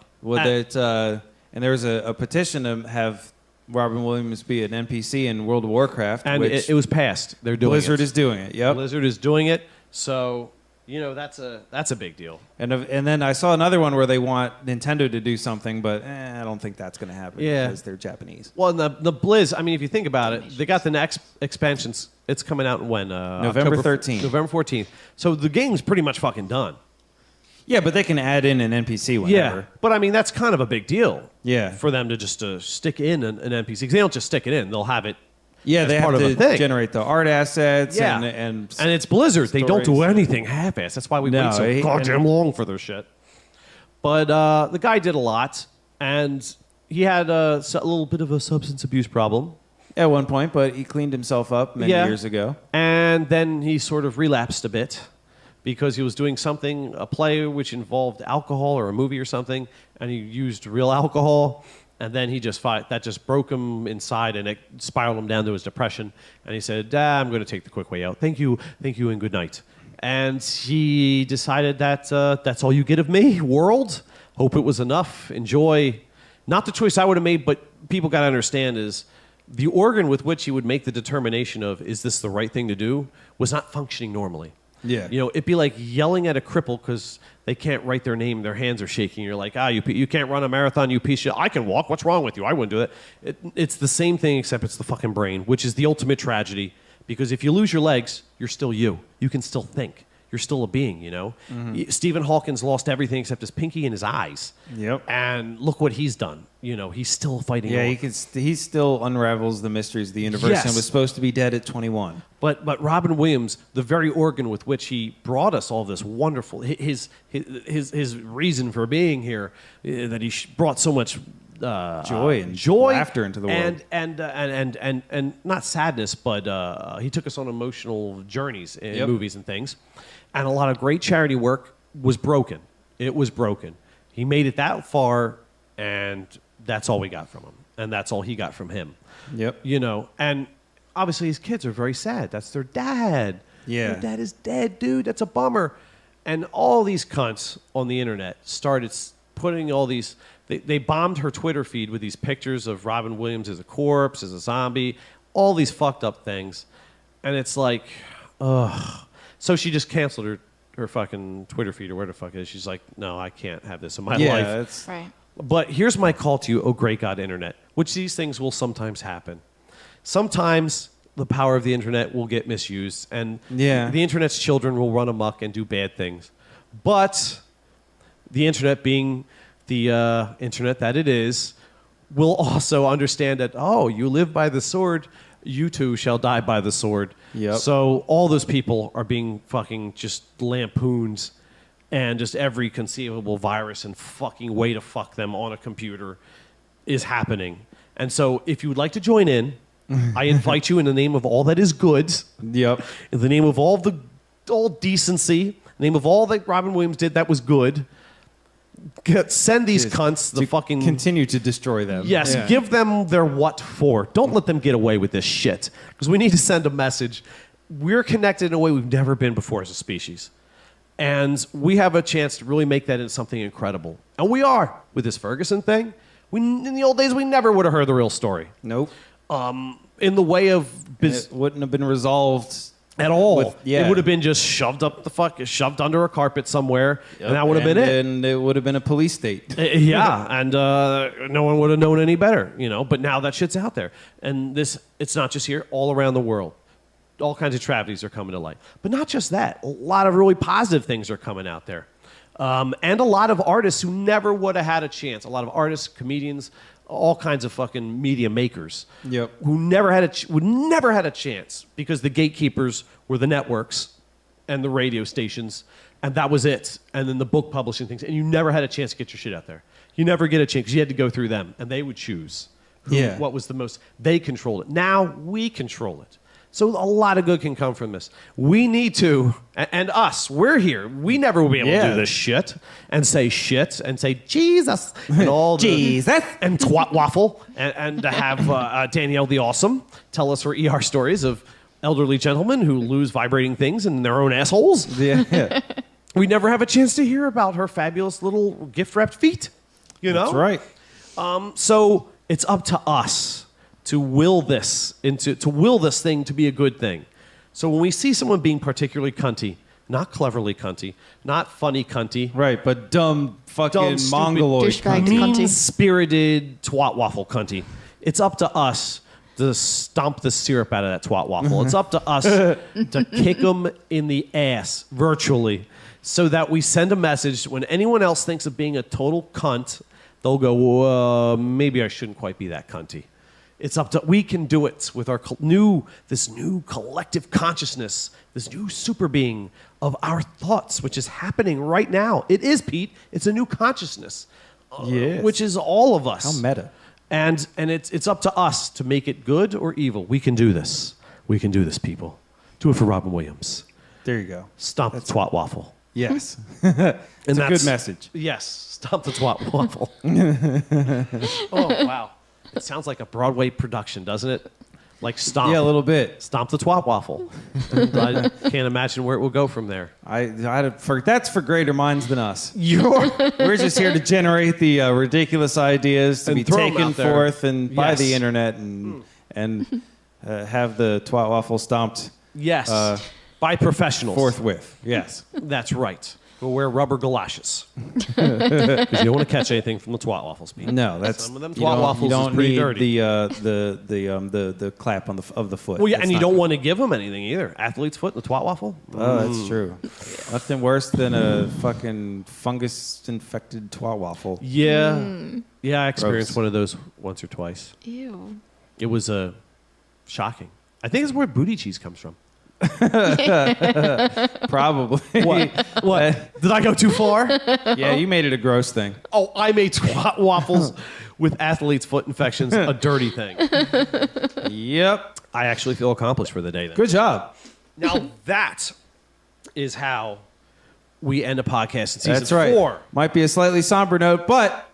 there was a petition to have Robin Williams be an NPC in World of Warcraft, And which it was passed. They're doing Blizzard it. is doing it. Yep. Blizzard is doing it. So that's a big deal. And then I saw another one where they want Nintendo to do something, but I don't think that's going to happen because they're Japanese. Well, the Blizz. I mean, if you think about it, they got the next expansions. It's coming out when November 13th. November 14th. So the game's pretty much fucking done. Yeah, but they can add in an NPC whenever. Yeah, but I mean that's kind of a big deal. Yeah. For them to just stick in an NPC. 'Cause they don't just stick it in; they'll have it. Yeah, as they part have of to a thing. generate the art assets Yeah, and it's Blizzard. They don't do stories. anything half-assed. That's why we wait so goddamn long for their shit. But the guy did a lot, and he had a little bit of a substance abuse problem. At one point, but he cleaned himself up many years ago. And then he sort of relapsed a bit because he was doing something, a play which involved alcohol or a movie or something, and he used real alcohol. And then that just broke him inside, and it spiraled him down to his depression. And he said, I'm going to take the quick way out. Thank you, and good night. And he decided that that's all you get of me, world. Hope it was enough. Enjoy. Not the choice I would have made, but people got to understand is the organ with which he would make the determination of, is this the right thing to do, was not functioning normally. Yeah. You know, it'd be like yelling at a cripple because they can't write their name, their hands are shaking. You're like, you can't run a marathon, you piece of shit. I can walk. What's wrong with you? I wouldn't do that. It's the same thing, except it's the fucking brain, which is the ultimate tragedy. Because if you lose your legs, you're still you. You can still think. You're still a being, you know? Mm-hmm. Stephen Hawking's lost everything except his pinky and his eyes. Yep. And look what he's done. You know, he's still fighting. Yeah, he still unravels the mysteries of the universe, Yes. and was supposed to be dead at 21. But Robin Williams, the very organ with which he brought us all this wonderful, his reason for being here, that he brought so much joy and laughter into the world, and not sadness, but he took us on emotional journeys in movies and things, and a lot of great charity work was broken. It was broken. He made it that far, and that's all we got from him, and that's all he got from him. Yep. You know, and obviously his kids are very sad. That's their dad. Yeah. Their dad is dead, dude. That's a bummer. And all these cunts on the internet started putting all these. They bombed her Twitter feed with these pictures of Robin Williams as a corpse, as a zombie, all these fucked up things. And it's like, ugh. So she just canceled her fucking Twitter feed or where the fuck it is. She's like, no, I can't have this in my life. It's Right. But here's my call to you, oh great God, internet, which these things will sometimes happen. Sometimes the power of the internet will get misused, and the internet's children will run amok and do bad things. But the internet, being the internet that it is, will also understand that, oh, you live by the sword, you too shall die by the sword. Yep. So all those people are being fucking just lampooned, and just every conceivable virus and fucking way to fuck them on a computer is happening. And so if you would like to join in, I invite you in the name of all that is good, Yep. in the name of all decency, in the name of all that Robin Williams did that was good, send these cunts the fucking... Continue to destroy them. Yes, Yeah. give them their what for. Don't let them get away with this shit. Because we need to send a message. We're connected in a way we've never been before as a species. And we have a chance to really make that into something incredible. And we are, with this Ferguson thing. In the old days, we never would have heard the real story. Nope. In the way of... It wouldn't have been resolved at all. It would have been just shoved under a carpet somewhere, and that would have been it. And it would have been a police state. Yeah, and no one would have known any better, you know. But now that shit's out there, and it's not just here, all around the world. All kinds of tragedies are coming to light. But not just that. A lot of really positive things are coming out there. And a lot of artists who never would have had a chance. A lot of artists, comedians, all kinds of fucking media makers. Yep. Who would never had a chance because the gatekeepers were the networks and the radio stations, and that was it. And then the book publishing things. And you never had a chance to get your shit out there. You never get a chance because you had to go through them, and they would choose what was the most. They controlled it. Now we control it. So a lot of good can come from this. We need to, and us, we're here. We never will be able to do this shit and say Jesus and all Jesus and twat waffle and to have Danielle the Awesome tell us her ER stories of elderly gentlemen who lose vibrating things in their own assholes. Yeah. We never have a chance to hear about her fabulous little gift-wrapped feet. You know? That's right. So it's up to us to will this thing to be a good thing. So when we see someone being particularly cunty, not cleverly cunty, not funny cunty, Right, but dumb fucking stupid, mongoloid douchebag cunt. cunty. mean-spirited twat waffle cunty, it's up to us to stomp the syrup out of that twat waffle. It's up to us to kick them in the ass virtually, so that we send a message when anyone else thinks of being a total cunt, they'll go, well, maybe I shouldn't quite be that cunty. It's up to, we can do it with our this new collective consciousness, this new super being of our thoughts, which is happening right now. It is, Pete. It's a new consciousness. Yes. which is all of us. How meta. And it's up to us to make it good or evil. We can do this. We can do this, people. Do it for Robin Williams. There you go. Stomp the twat waffle. Yes. It's a good message. Yes. Stomp the twat waffle. Oh, wow. It sounds like a Broadway production, doesn't it? Like Stomp. Yeah, a little bit. Stomp the twat waffle. I can't imagine where it will go from there. That's for greater minds than us. We're We're just here to generate the ridiculous ideas to And be throw 'em taken out there. forth and by Yes. the internet and have the twat waffle stomped Yes. By professionals. forthwith. Yes. That's right. We'll wear rubber galoshes. Because you don't want to catch anything from the twat waffles, Pete. No, that's Some of them you twat don't- waffles You is don't pretty need dirty. the clap on of the foot. Well, yeah, That's and you not don't good. want to give them anything either. Athlete's foot and the twat waffle. Oh, that's true. Nothing worse than a fucking fungus-infected twat waffle. Yeah. Yeah, I experienced Gross. one of those once or twice. Ew. It was shocking. I think it's where booty cheese comes from. Probably. What? Did I go too far? Yeah, you made it a gross thing. Oh, I made twat waffles with athlete's foot infections a dirty thing. Yep. I actually feel accomplished for the day then. Good job. Now that is how we end a podcast in season That's right. 4. Might be a slightly somber note, but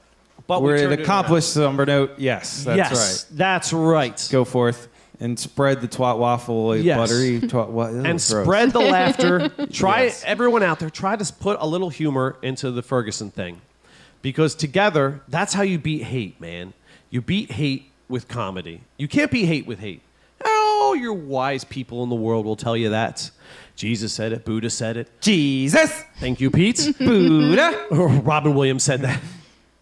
But we're we an turned it accomplished somber note. Yes, that's yes, right. that's right. Go forth and spread the twat waffle, Yes. buttery twat. And gross. spread the laughter. Try Yes. everyone out there. Try to put a little humor into the Ferguson thing, because together, that's how you beat hate, man. You beat hate with comedy. You can't beat hate with hate. Oh, your wise people in the world will tell you that. Jesus said it. Buddha said it. Jesus, Thank you, Pete. Buddha, Robin Williams said that.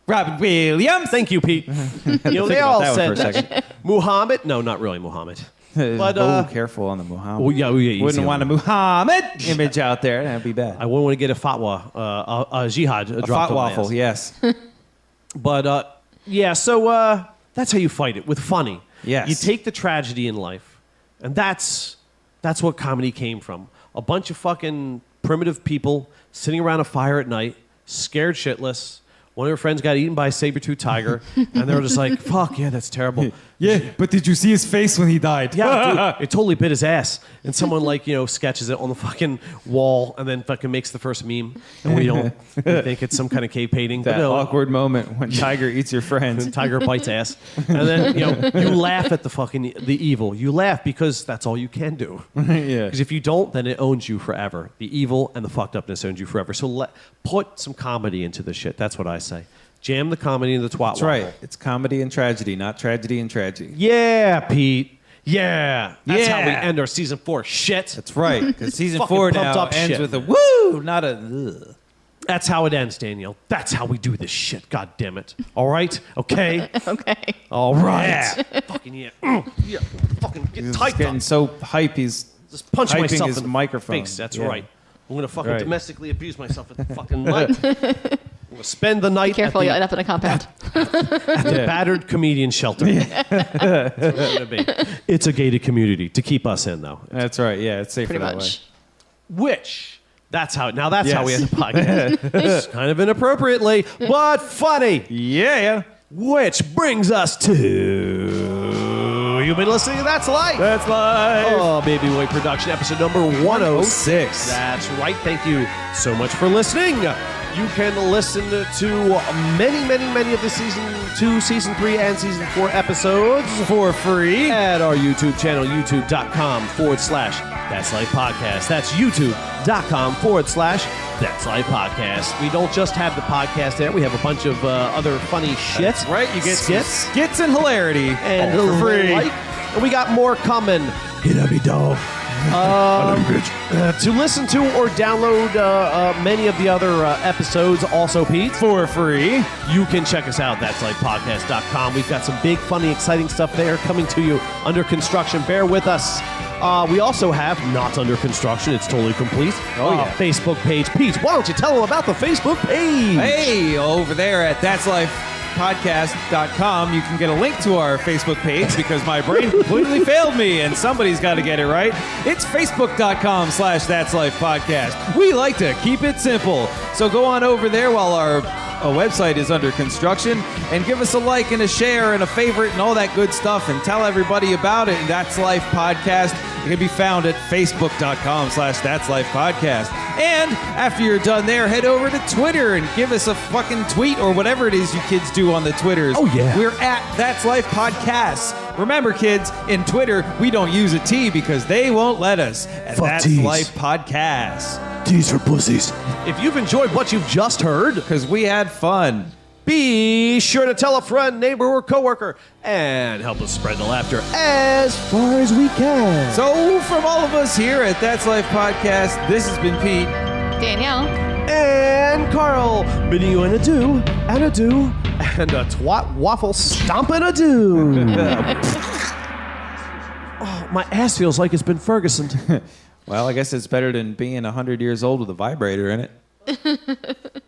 Robin Williams. Thank you, Pete. You know, Think they about all that one said for a that. Muhammad? No, not really Muhammad. But careful on the Muhammad. oh, yeah, easy Wouldn't on want a that. Muhammad image out there. That'd be bad. I wouldn't want to get a fatwa, a jihad A dropped fat on my waffle, ass. yes. But yeah, so that's how you fight it, with funny. Yes. You take the tragedy in life, and that's what comedy came from. A bunch of fucking primitive people sitting around a fire at night, scared shitless. One of their friends got eaten by a saber-toothed tiger, and they were just like, fuck, yeah, that's terrible. Yeah, but did you see his face when he died? Yeah, dude, it totally bit his ass. And someone sketches it on the fucking wall and then fucking makes the first meme. And we think it's some kind of cave painting. That But no, awkward moment when Tiger eats your friend. and tiger bites ass. And then, you laugh at the evil. You laugh because that's all you can do. Yeah. Because if you don't, then it owns you forever. The evil and the fucked upness owns you forever. So put some comedy into the shit. That's what I say. Jam the comedy in the twat That's right. It's comedy and tragedy, not tragedy and tragedy. Yeah, Pete. Yeah. That's how we Yeah. end our season 4 shit. That's right. Because season Fucking 4 pumped now up ends shit. with a woo, not a ugh. That's how it ends, Danielle. That's how we do this shit. God damn it. All right? Okay? Okay. All right. Yeah. Fucking yeah. Yeah. Fucking get He's typed getting up. so hype, he's Just punch hyping myself his in the microphone. face. That's Yeah. right. I'm going to fucking Right. domestically abuse myself at the fucking night. I'm going to spend the night Careful, at you'll the, end up in a compound. the battered comedian shelter. That's what it's going to be. It's a gated community to keep us in, though. That's right. Yeah, it's safer Pretty that much. Which, that's how we Yes. end the podcast. Kind of inappropriately, but funny. way. Yeah. Which brings us to... You've been listening to That's Life. That's live. Oh, Baby Boy Production, episode number 106. 106. That's right. Thank you so much for listening. You can listen to many of the season 2, season 3, and season 4 episodes For free. at our YouTube channel, youtube.com/That's Life Podcast. That's youtube.com/That's Life Podcast. We don't just have the podcast there. We have a bunch of other funny shit. That's right. You get some skits skits and hilarity. and all for free. and we got more coming. Hit me, dog. To listen to or download many of the other episodes, also, Pete, For free. you can check us out. That's LifePodcast.com. We've got some big, funny, exciting stuff there coming to you under construction. Bear with us. We also have not under construction. It's totally complete. Oh, yeah. Facebook page. Pete, why don't you tell them about the Facebook page? Hey, over there at that'slifepodcast.com, you can get a link to our Facebook page because my brain completely failed me and somebody's got to get it right. It's facebook.com/that'slifepodcast. We like to keep it simple. So go on over there while our A website is under construction. And give us a like and a share and a favorite and all that good stuff. And tell everybody about it. And That's Life Podcast. It can be found at facebook.com/That's Life Podcast. And after you're done there, head over to Twitter and give us a fucking tweet or whatever it is you kids do on the Twitters. Oh, yeah. We're at That's Life Podcasts. Remember, kids, in Twitter, we don't use a T because they won't let us. And Fuck That's Ts. Life Podcasts. T's for pussies. If you've enjoyed what you've just heard, Because we had fun. be sure to tell a friend, neighbor, or coworker, and help us spread the laughter as far as we can. So, from all of us here at That's Life Podcast, this has been Pete. Danielle. And Carl, bidding you an adieu, and a twat waffle stomping adieu. Oh, my ass feels like it's been Ferguson. Well, I guess it's better than being 100 years old with a vibrator in it.